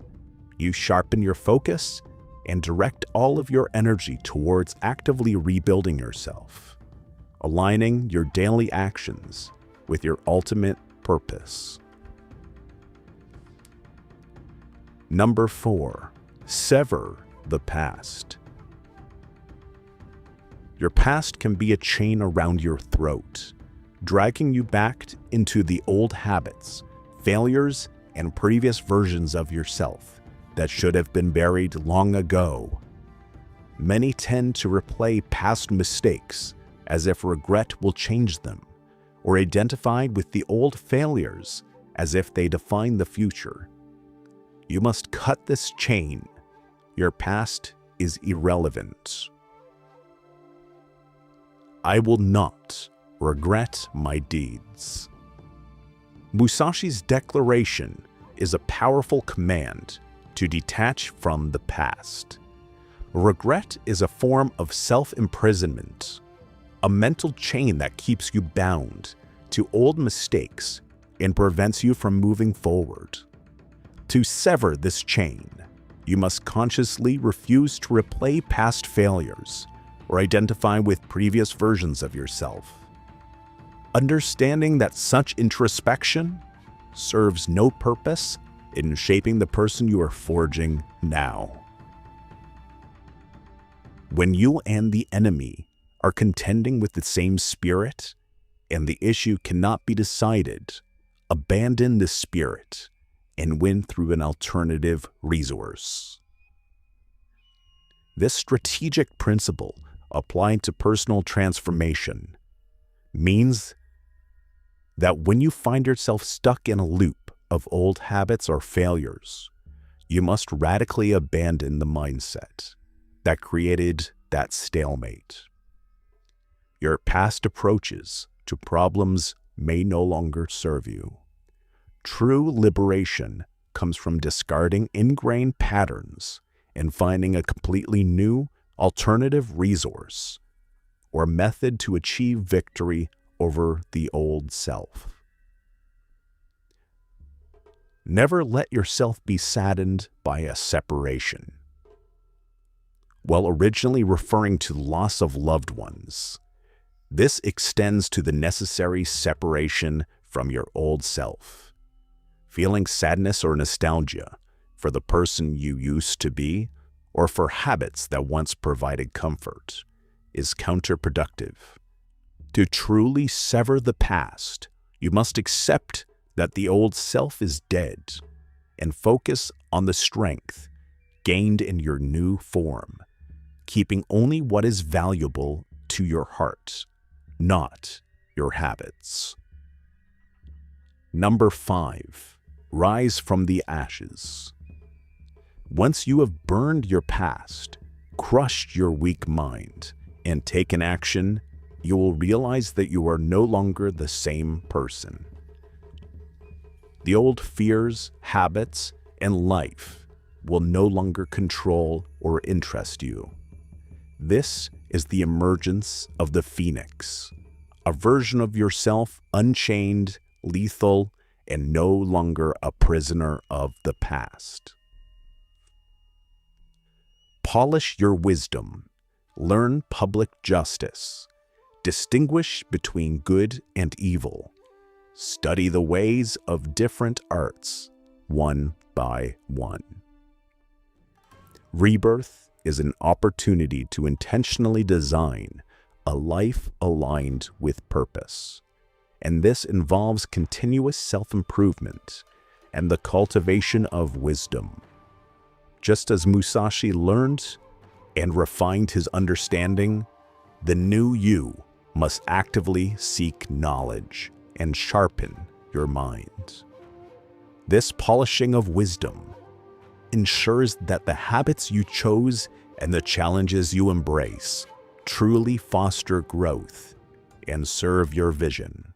you sharpen your focus and direct all of your energy towards actively rebuilding yourself, aligning your daily actions with your ultimate purpose. Number 4, sever the past. Your past can be a chain around your throat, dragging you back into the old habits, failures, and previous versions of yourself that should have been buried long ago. Many tend to replay past mistakes as if regret will change them, or identify with the old failures as if they define the future. You must cut this chain. Your past is irrelevant. I will not regret my deeds. Musashi's declaration is a powerful command to detach from the past. Regret is a form of self-imprisonment, a mental chain that keeps you bound to old mistakes and prevents you from moving forward. To sever this chain, you must consciously refuse to replay past failures or identify with previous versions of yourself. Understanding that such introspection serves no purpose in shaping the person you are forging now. When you and the enemy are contending with the same spirit and the issue cannot be decided, abandon the spirit and win through an alternative resource. This strategic principle applied to personal transformation means that when you find yourself stuck in a loop of old habits or failures, you must radically abandon the mindset that created that stalemate. Your past approaches to problems may no longer serve you. True liberation comes from discarding ingrained patterns and finding a completely new, alternative resource or method to achieve victory over the old self. Never let yourself be saddened by a separation. While originally referring to loss of loved ones, this extends to the necessary separation from your old self. Feeling sadness or nostalgia for the person you used to be or for habits that once provided comfort is counterproductive. To truly sever the past, you must accept that the old self is dead and focus on the strength gained in your new form, keeping only what is valuable to your heart, not your habits. Number 5, rise from the ashes. Once you have burned your past, crushed your weak mind, and taken action, you will realize that you are no longer the same person. The old fears, habits, and life will no longer control or interest you. This is the emergence of the Phoenix, a version of yourself unchained, lethal, and no longer a prisoner of the past. Polish your wisdom, learn public justice, distinguish between good and evil, study the ways of different arts, one by one. Rebirth is an opportunity to intentionally design a life aligned with purpose, and this involves continuous self-improvement and the cultivation of wisdom. Just as Musashi learned and refined his understanding, the new you must actively seek knowledge and sharpen your mind. This polishing of wisdom ensures that the habits you chose and the challenges you embrace truly foster growth and serve your vision,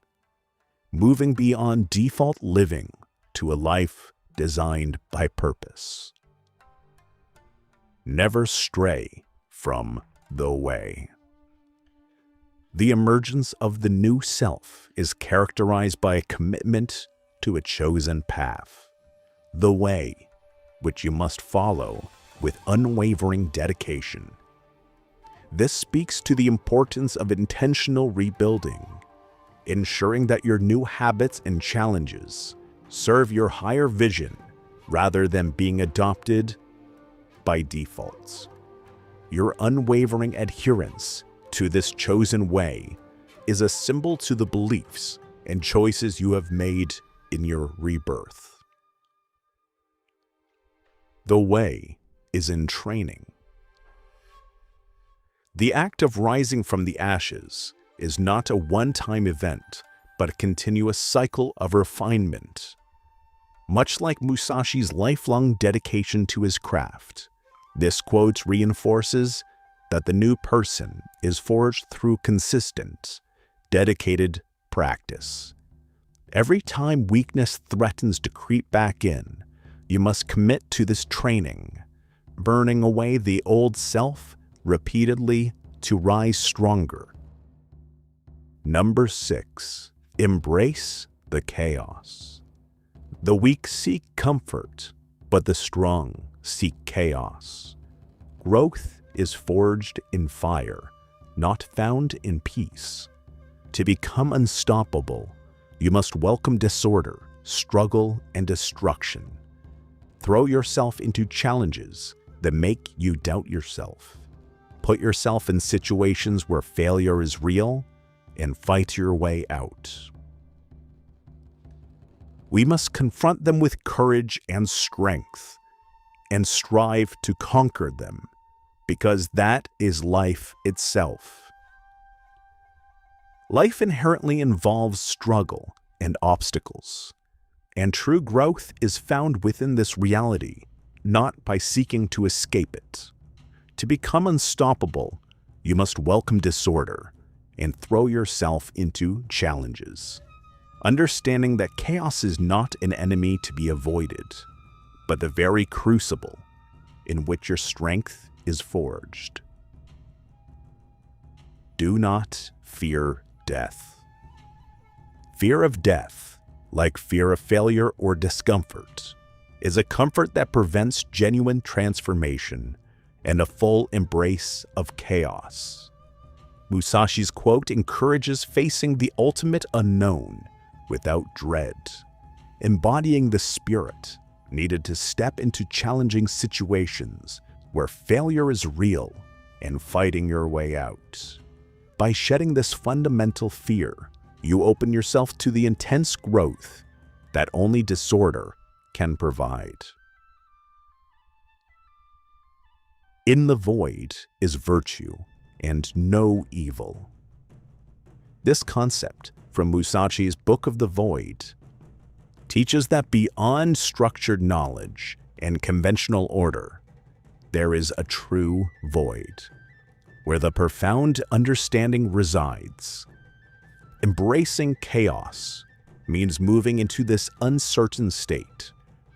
moving beyond default living to a life designed by purpose. Never stray from the way. The emergence of the new self is characterized by a commitment to a chosen path, the way, which you must follow with unwavering dedication. This speaks to the importance of intentional rebuilding, ensuring that your new habits and challenges serve your higher vision rather than being adopted by default. Your unwavering adherence to this chosen way is a symbol to the beliefs and choices you have made in your rebirth. The way is in training. The act of rising from the ashes is not a one-time event, but a continuous cycle of refinement. Much like Musashi's lifelong dedication to his craft, this quote reinforces that the new person is forged through consistent, dedicated practice. Every time weakness threatens to creep back in, you must commit to this training, burning away the old self repeatedly to rise stronger. Number 6, embrace the chaos. The weak seek comfort, but the strong seek chaos. Growth is forged in fire, not found in peace. To become unstoppable, you must welcome disorder, struggle, and destruction. Throw yourself into challenges that make you doubt yourself. Put yourself in situations where failure is real and fight your way out. We must confront them with courage and strength and strive to conquer them, because that is life itself. Life inherently involves struggle and obstacles, and true growth is found within this reality, not by seeking to escape it. To become unstoppable, you must welcome disorder and throw yourself into challenges, understanding that chaos is not an enemy to be avoided, but the very crucible in which your strength is forged. Do not fear death. Fear of death, like fear of failure or discomfort, is a comfort that prevents genuine transformation and a full embrace of chaos. Musashi's quote encourages facing the ultimate unknown without dread, embodying the spirit needed to step into challenging situations where failure is real and fighting your way out. By shedding this fundamental fear, you open yourself to the intense growth that only disorder can provide. In the void is virtue and no evil. This concept from Musashi's Book of the Void teaches that beyond structured knowledge and conventional order, there is a true void, where the profound understanding resides. Embracing chaos means moving into this uncertain state,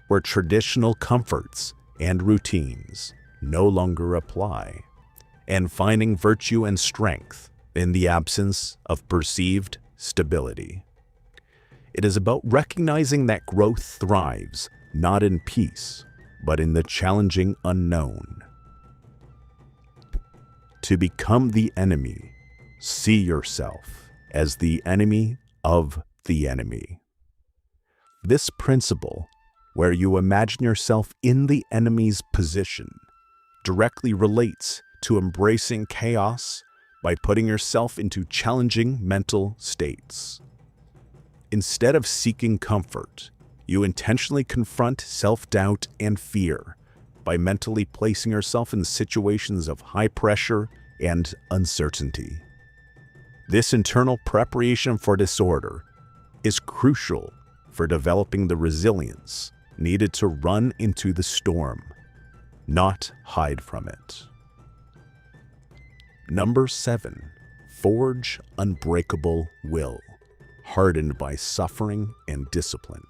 where traditional comforts and routines no longer apply, and finding virtue and strength in the absence of perceived stability. It is about recognizing that growth thrives not in peace, but in the challenging unknown. To become the enemy, see yourself as the enemy of the enemy. This principle, where you imagine yourself in the enemy's position, directly relates to embracing chaos by putting yourself into challenging mental states. Instead of seeking comfort, you intentionally confront self-doubt and fear by mentally placing yourself in situations of high pressure and uncertainty. This internal preparation for disorder is crucial for developing the resilience needed to run into the storm, not hide from it. Number 7, forge unbreakable will, hardened by suffering and discipline.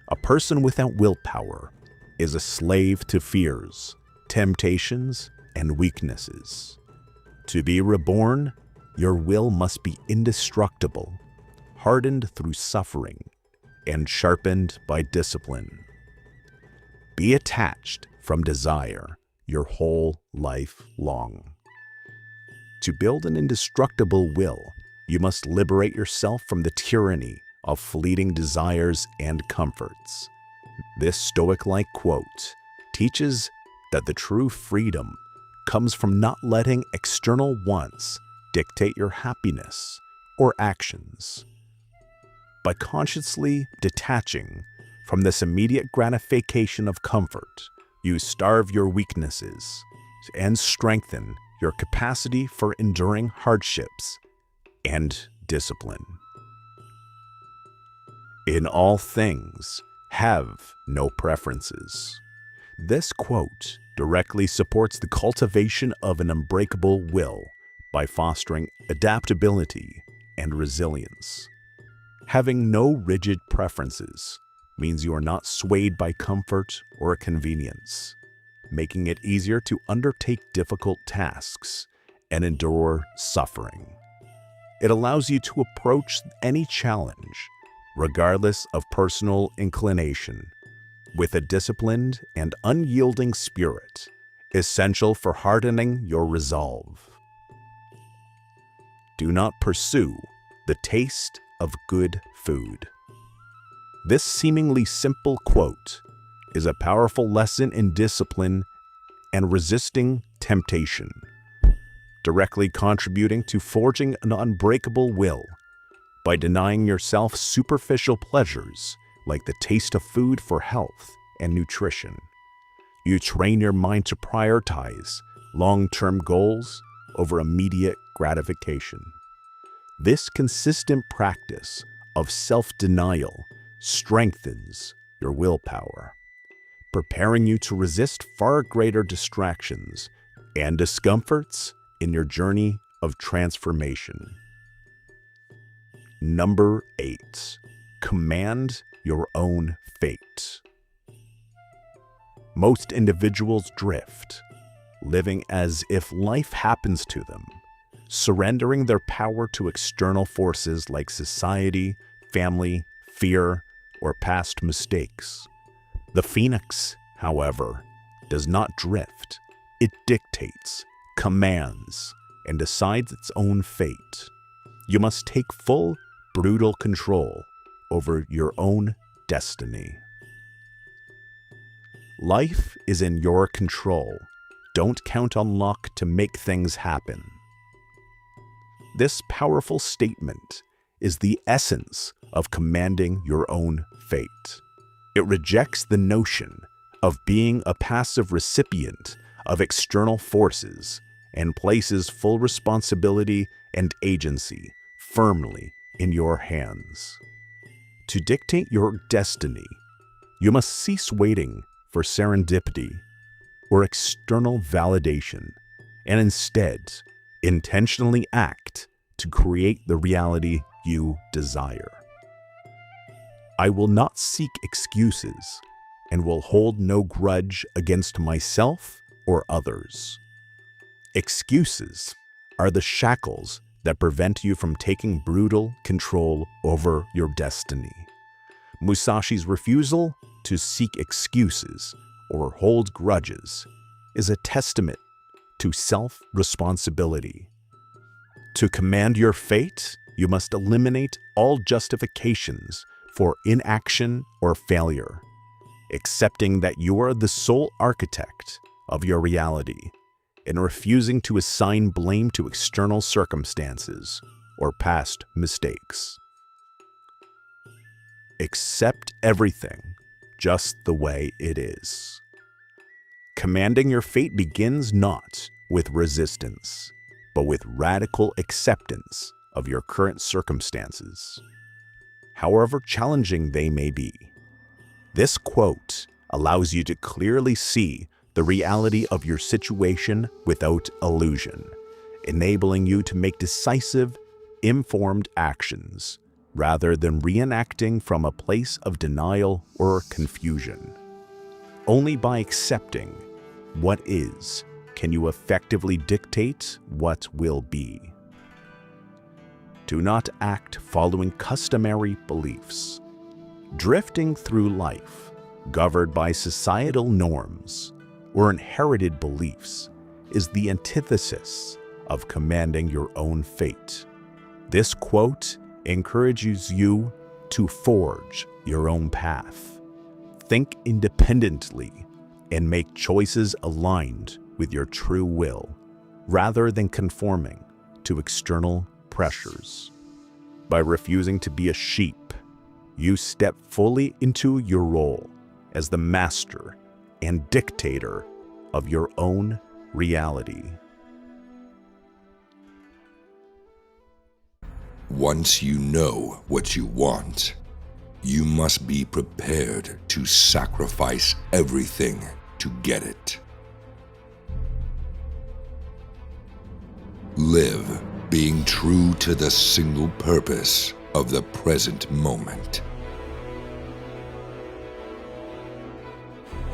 A person without willpower is a slave to fears, temptations, and weaknesses. To be reborn, your will must be indestructible, hardened through suffering, and sharpened by discipline. Be attached from desire your whole life long. To build an indestructible will, you must liberate yourself from the tyranny of fleeting desires and comforts. This Stoic-like quote teaches that the true freedom comes from not letting external wants dictate your happiness or actions. By consciously detaching from this immediate gratification of comfort, you starve your weaknesses and strengthen your capacity for enduring hardships and discipline. In all things, have no preferences. This quote directly supports the cultivation of an unbreakable will by fostering adaptability and resilience. Having no rigid preferences means you are not swayed by comfort or convenience, making it easier to undertake difficult tasks and endure suffering. It allows you to approach any challenge, regardless of personal inclination, with a disciplined and unyielding spirit, essential for hardening your resolve. Do not pursue the taste of good food. This seemingly simple quote is a powerful lesson in discipline and resisting temptation, directly contributing to forging an unbreakable will. By denying yourself superficial pleasures like the taste of food for health and nutrition, you train your mind to prioritize long-term goals over immediate gratification. This consistent practice of self-denial strengthens your willpower, preparing you to resist far greater distractions and discomforts in your journey of transformation. Number 8, command your own fate. Most individuals drift, living as if life happens to them, surrendering their power to external forces like society, family, fear, or past mistakes. The phoenix, however, does not drift. It dictates, commands, and decides its own fate. You must take full, brutal control over your own destiny. Life is in your control. Don't count on luck to make things happen. This powerful statement is the essence of commanding your own fate. It rejects the notion of being a passive recipient of external forces and places full responsibility and agency firmly in your hands. To dictate your destiny, You must cease waiting for serendipity or external validation and instead intentionally act to create the reality you desire. I will not seek excuses and will hold no grudge against myself or others. Excuses are the shackles that prevent you from taking brutal control over your destiny. Musashi's refusal to seek excuses or hold grudges is a testament to self-responsibility. To command your fate, you must eliminate all justifications for inaction or failure, accepting that you are the sole architect of your reality and refusing to assign blame to external circumstances or past mistakes. Accept everything just the way it is. Commanding your fate begins not with resistance, but with radical acceptance of your current circumstances, however challenging they may be. This quote allows you to clearly see the reality of your situation without illusion, enabling you to make decisive, informed actions rather than reenacting from a place of denial or confusion. Only by accepting what is can you effectively dictate what will be. Do not act following customary beliefs. Drifting through life, governed by societal norms or inherited beliefs, is the antithesis of commanding your own fate. This quote encourages you to forge your own path. Think independently and make choices aligned with your true will, rather than conforming to external pressures. By refusing to be a sheep, you step fully into your role as the master and dictator of your own reality. Once you know what you want, you must be prepared to sacrifice everything to get it. Live being true to the single purpose of the present moment.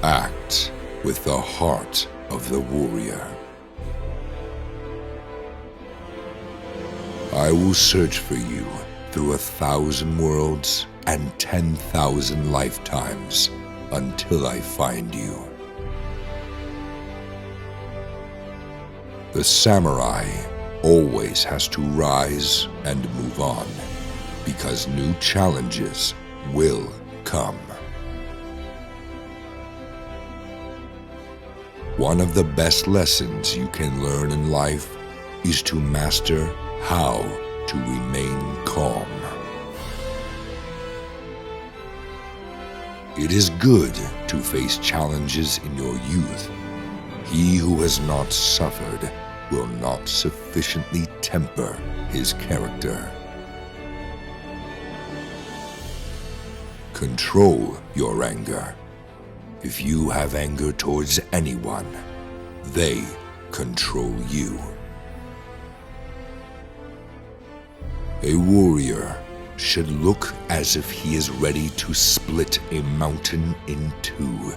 Act with the heart of the warrior. I will search for you through 1,000 worlds and 10,000 lifetimes until I find you. The samurai always has to rise and move on, because new challenges will come. One of the best lessons you can learn in life is to master how to remain calm. It is good to face challenges in your youth. He who has not suffered will not sufficiently temper his character. Control your anger. If you have anger towards anyone, they control you. A warrior should look as if he is ready to split a mountain in two,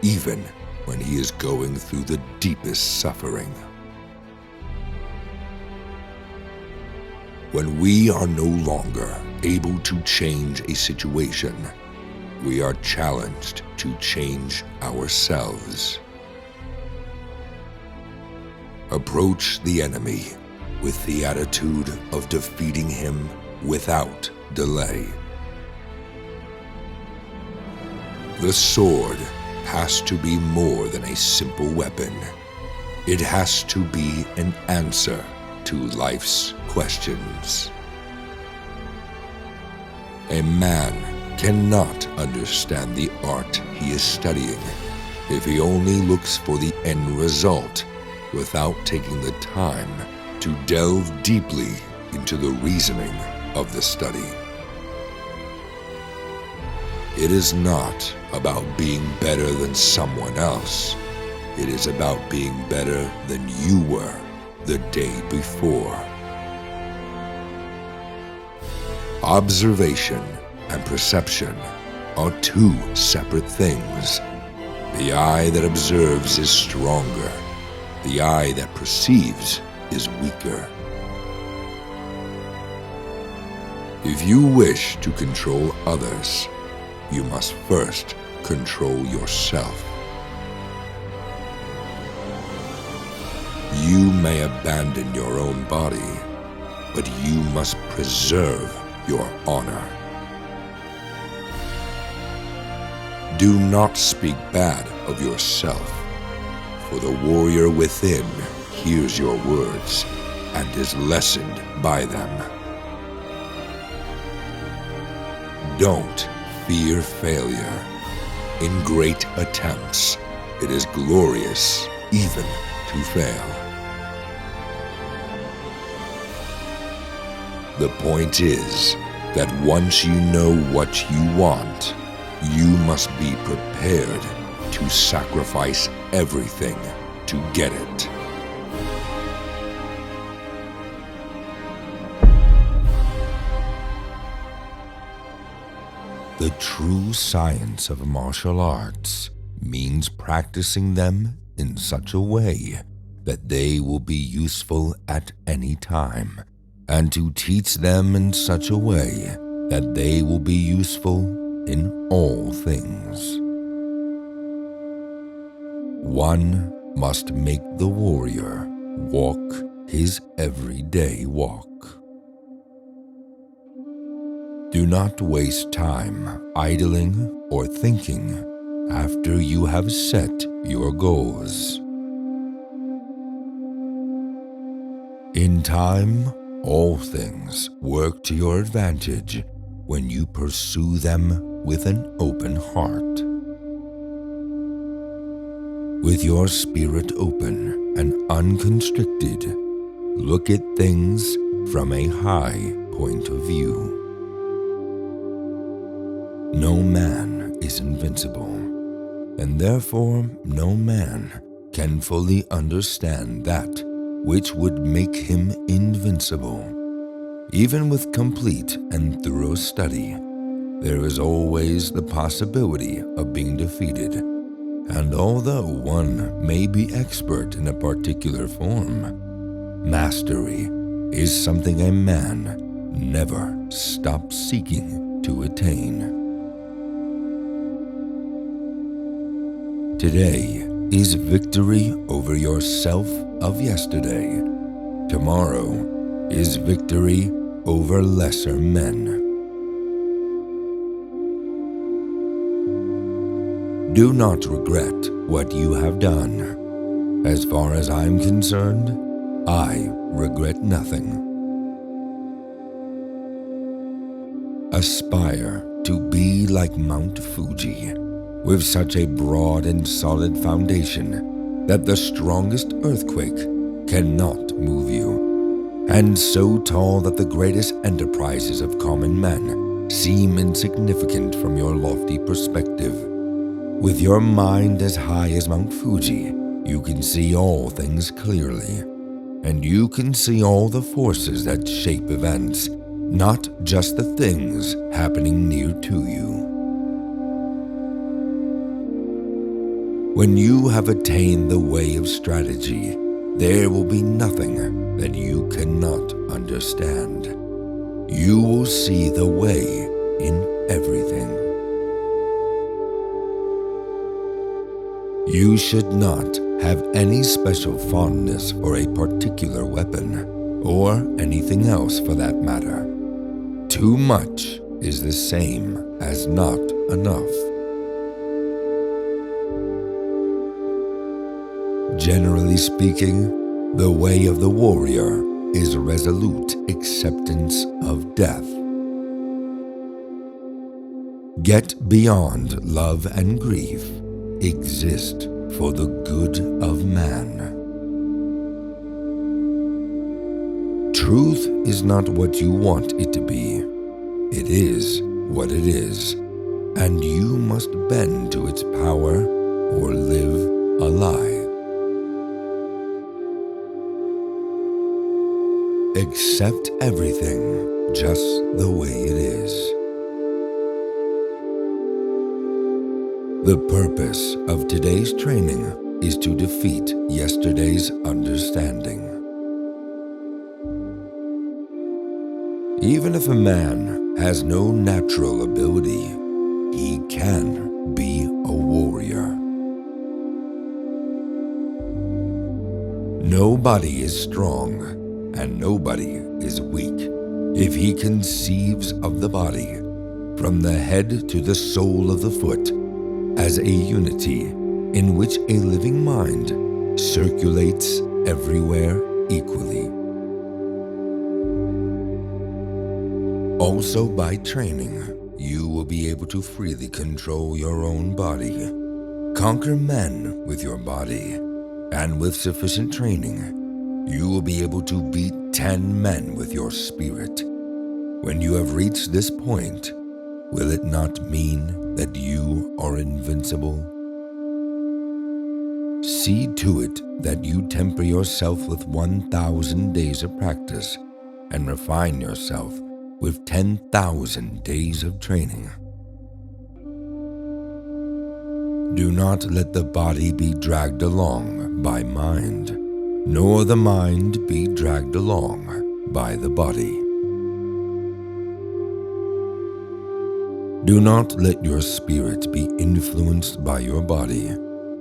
even when he is going through the deepest suffering. When we are no longer able to change a situation, we are challenged to change ourselves. Approach the enemy with the attitude of defeating him without delay. The sword has to be more than a simple weapon. It has to be an answer to life's questions. A man cannot understand the art he is studying if he only looks for the end result without taking the time to delve deeply into the reasoning of the study. It is not about being better than someone else. It is about being better than you were the day before. Observation and perception are two separate things. The eye that observes is stronger. The eye that perceives is weaker. If you wish to control others, you must first control yourself. You may abandon your own body, but you must preserve your honor. Do not speak bad of yourself, for the warrior within hears your words and is lessened by them. Don't fear failure. In great attempts, it is glorious even to fail. The point is that once you know what you want, you must be prepared to sacrifice everything to get it. The true science of martial arts means practicing them in such a way that they will be useful at any time, and to teach them in such a way that they will be useful in all things. One must make the warrior walk his everyday walk. Do not waste time idling or thinking after you have set your goals. In time, all things work to your advantage when you pursue them with an open heart. With your spirit open and unconstricted, look at things from a high point of view. No man is invincible, and therefore no man can fully understand that which would make him invincible. Even with complete and thorough study, there is always the possibility of being defeated, and although one may be expert in a particular form, mastery is something a man never stops seeking to attain. Today is victory over yourself of yesterday. Tomorrow is victory over lesser men. Do not regret what you have done. As far as I'm concerned, I regret nothing. Aspire to be like Mount Fuji, with such a broad and solid foundation that the strongest earthquake cannot move you, and so tall that the greatest enterprises of common men seem insignificant from your lofty perspective. With your mind as high as Mount Fuji, you can see all things clearly, and you can see all the forces that shape events, not just the things happening near to you. When you have attained the way of strategy, there will be nothing that you cannot understand. You will see the way in everything. You should not have any special fondness for a particular weapon, or anything else for that matter. Too much is the same as not enough. Generally speaking, the way of the warrior is resolute acceptance of death. Get beyond love and grief. Exist for the good of man. Truth is not what you want it to be. It is what it is. and you must bend to its power or live a lie. Accept everything just the way it is. The purpose of today's training is to defeat yesterday's understanding. Even if a man has no natural ability, he can be a warrior. Nobody is strong and nobody is weak if he conceives of the body, from the head to the sole of the foot, as a unity in which a living mind circulates everywhere equally. Also, by training, you will be able to freely control your own body, conquer men with your body, and with sufficient training, you will be able to beat 10 men with your spirit. When you have reached this point, will it not mean that you are invincible? See to it that you temper yourself with 1,000 days of practice and refine yourself with 10,000 days of training. Do not let the body be dragged along by mind, nor the mind be dragged along by the body. Do not let your spirit be influenced by your body,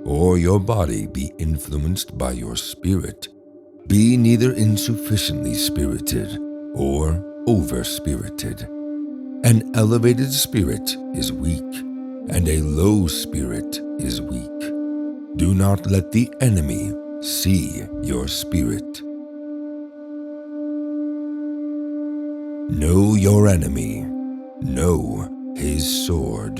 or your body be influenced by your spirit. Be neither insufficiently spirited or over-spirited. An elevated spirit is weak, and a low spirit is weak. Do not let the enemy see your spirit. Know your enemy. Know his sword.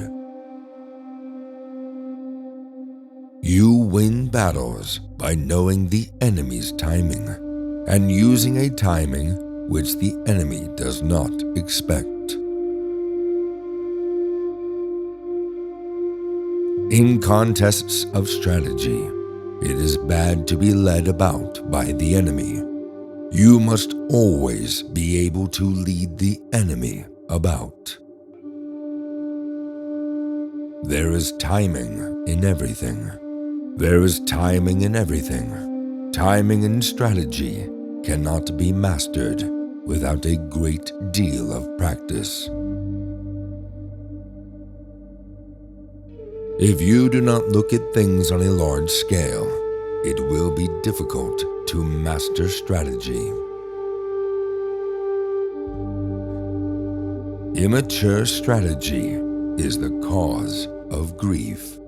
You win battles by knowing the enemy's timing and using a timing which the enemy does not expect. In contests of strategy, it is bad to be led about by the enemy. You must always be able to lead the enemy about. There is timing in everything. There is timing in everything. Timing and strategy cannot be mastered without a great deal of practice. If you do not look at things on a large scale, it will be difficult to master strategy. Immature strategy is the cause of grief.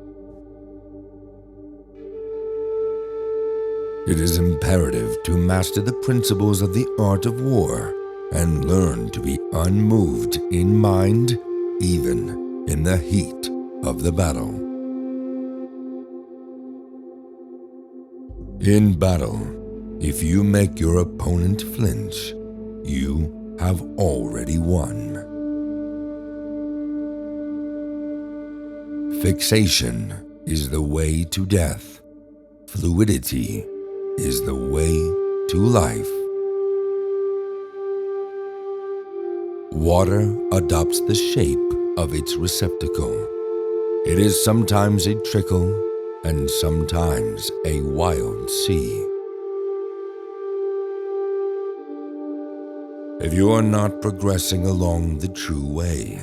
It is imperative to master the principles of the art of war and learn to be unmoved in mind, even in the heat of the battle. In battle, if you make your opponent flinch, you have already won. Fixation is the way to death. Fluidity is the way to life. Water adopts the shape of its receptacle. It is sometimes a trickle and sometimes a wild sea. If you are not progressing along the true way,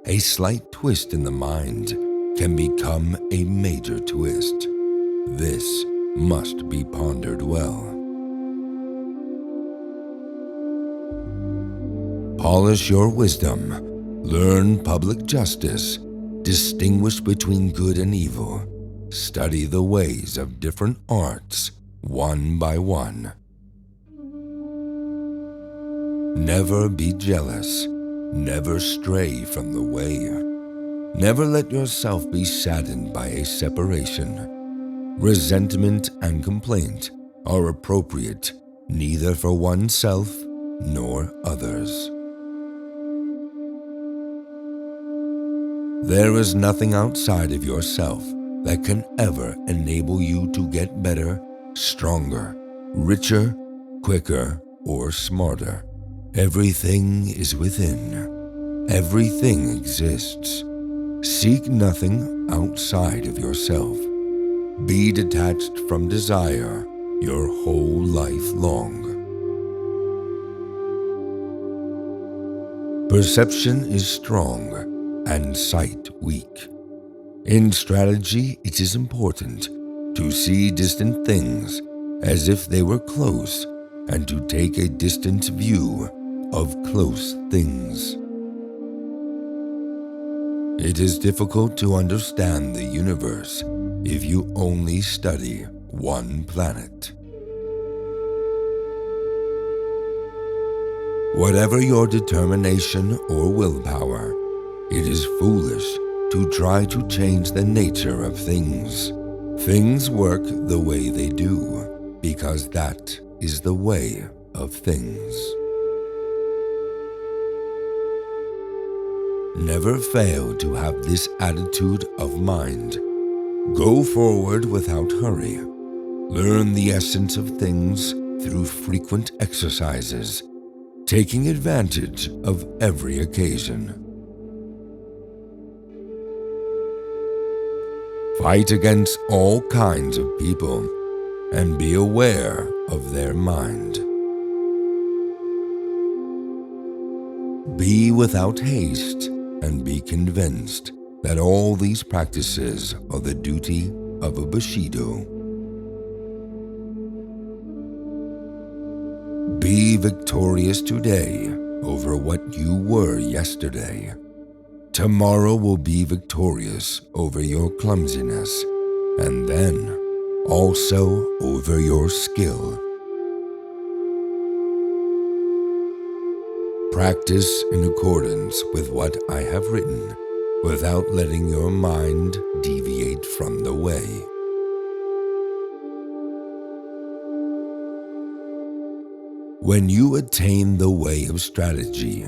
a slight twist in the mind can become a major twist. This must be pondered well. Polish your wisdom, learn public justice, distinguish between good and evil, study the ways of different arts one by one. Never be jealous, never stray from the way. Never let yourself be saddened by a separation. Resentment and complaint are appropriate neither for oneself nor others. There is nothing outside of yourself that can ever enable you to get better, stronger, richer, quicker, or smarter. Everything is within. Everything exists. Seek nothing outside of yourself. Be detached from desire your whole life long. Perception is strong and sight weak. In strategy, it is important to see distant things as if they were close and to take a distant view of close things. It is difficult to understand the universe if you only study one planet. Whatever your determination or willpower, it is foolish to try to change the nature of things. Things work the way they do because that is the way of things. Never fail to have this attitude of mind. Go forward without hurry. Learn the essence of things through frequent exercises, taking advantage of every occasion. Fight against all kinds of people and be aware of their mind. Be without haste and be convinced that all these practices are the duty of a Bushido. Be victorious today over what you were yesterday. Tomorrow will be victorious over your clumsiness, and then also over your skill. Practice in accordance with what I have written, without letting your mind deviate from the way. When you attain the way of strategy,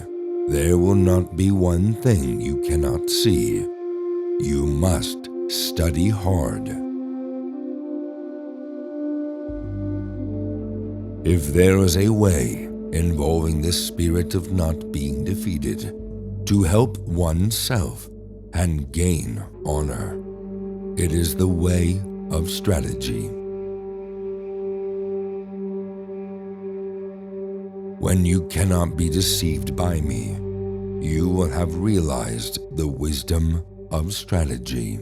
there will not be one thing you cannot see. You must study hard. If there is a way involving the spirit of not being defeated, to help oneself and gain honor, it is the way of strategy. When you cannot be deceived by me, you will have realized the wisdom of strategy.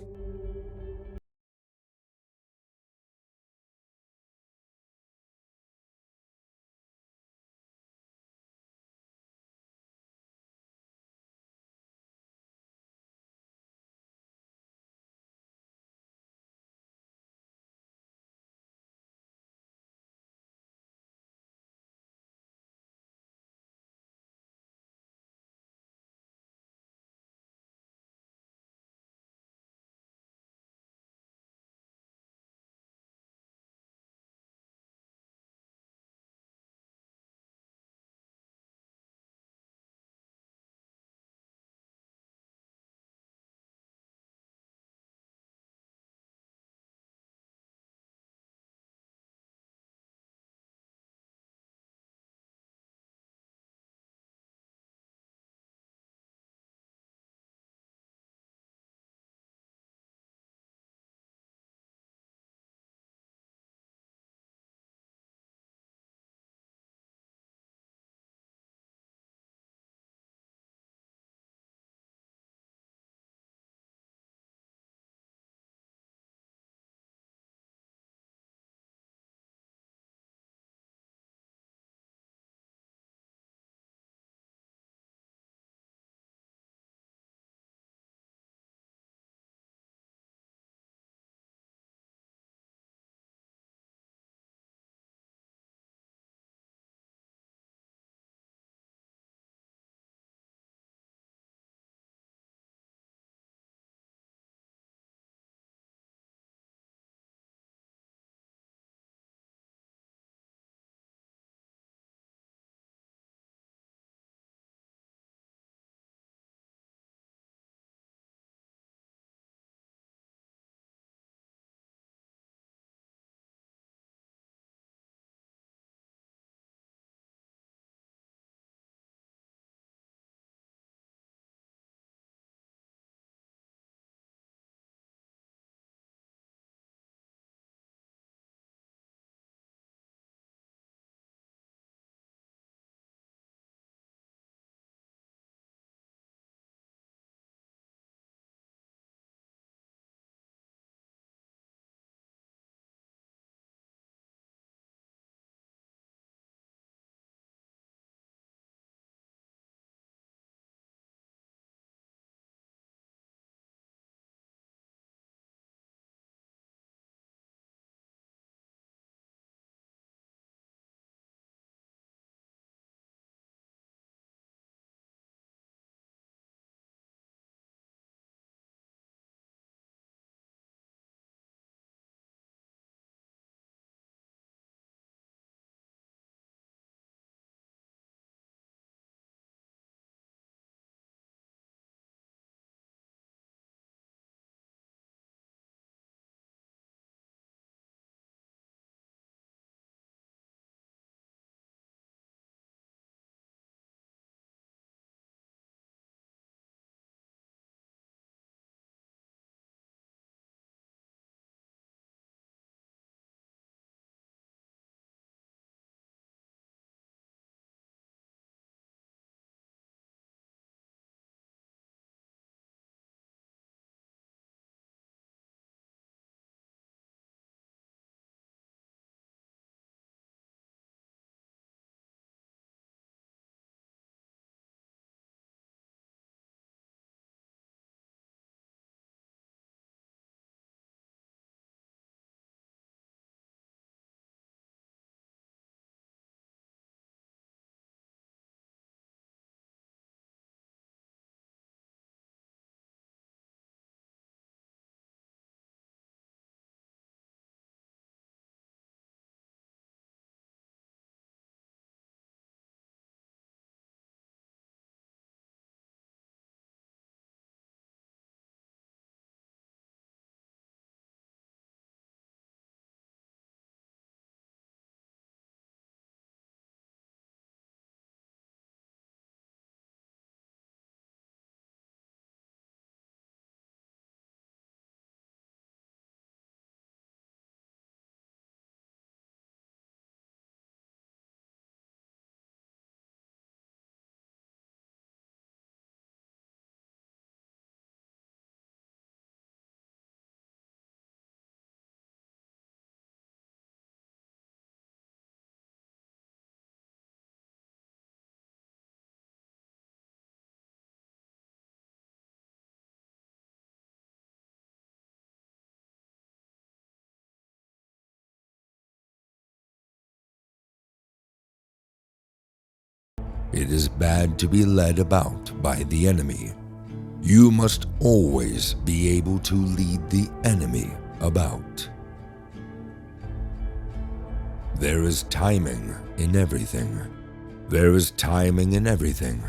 It is bad to be led about by the enemy. You must always be able to lead the enemy about. There is timing in everything. There is timing in everything.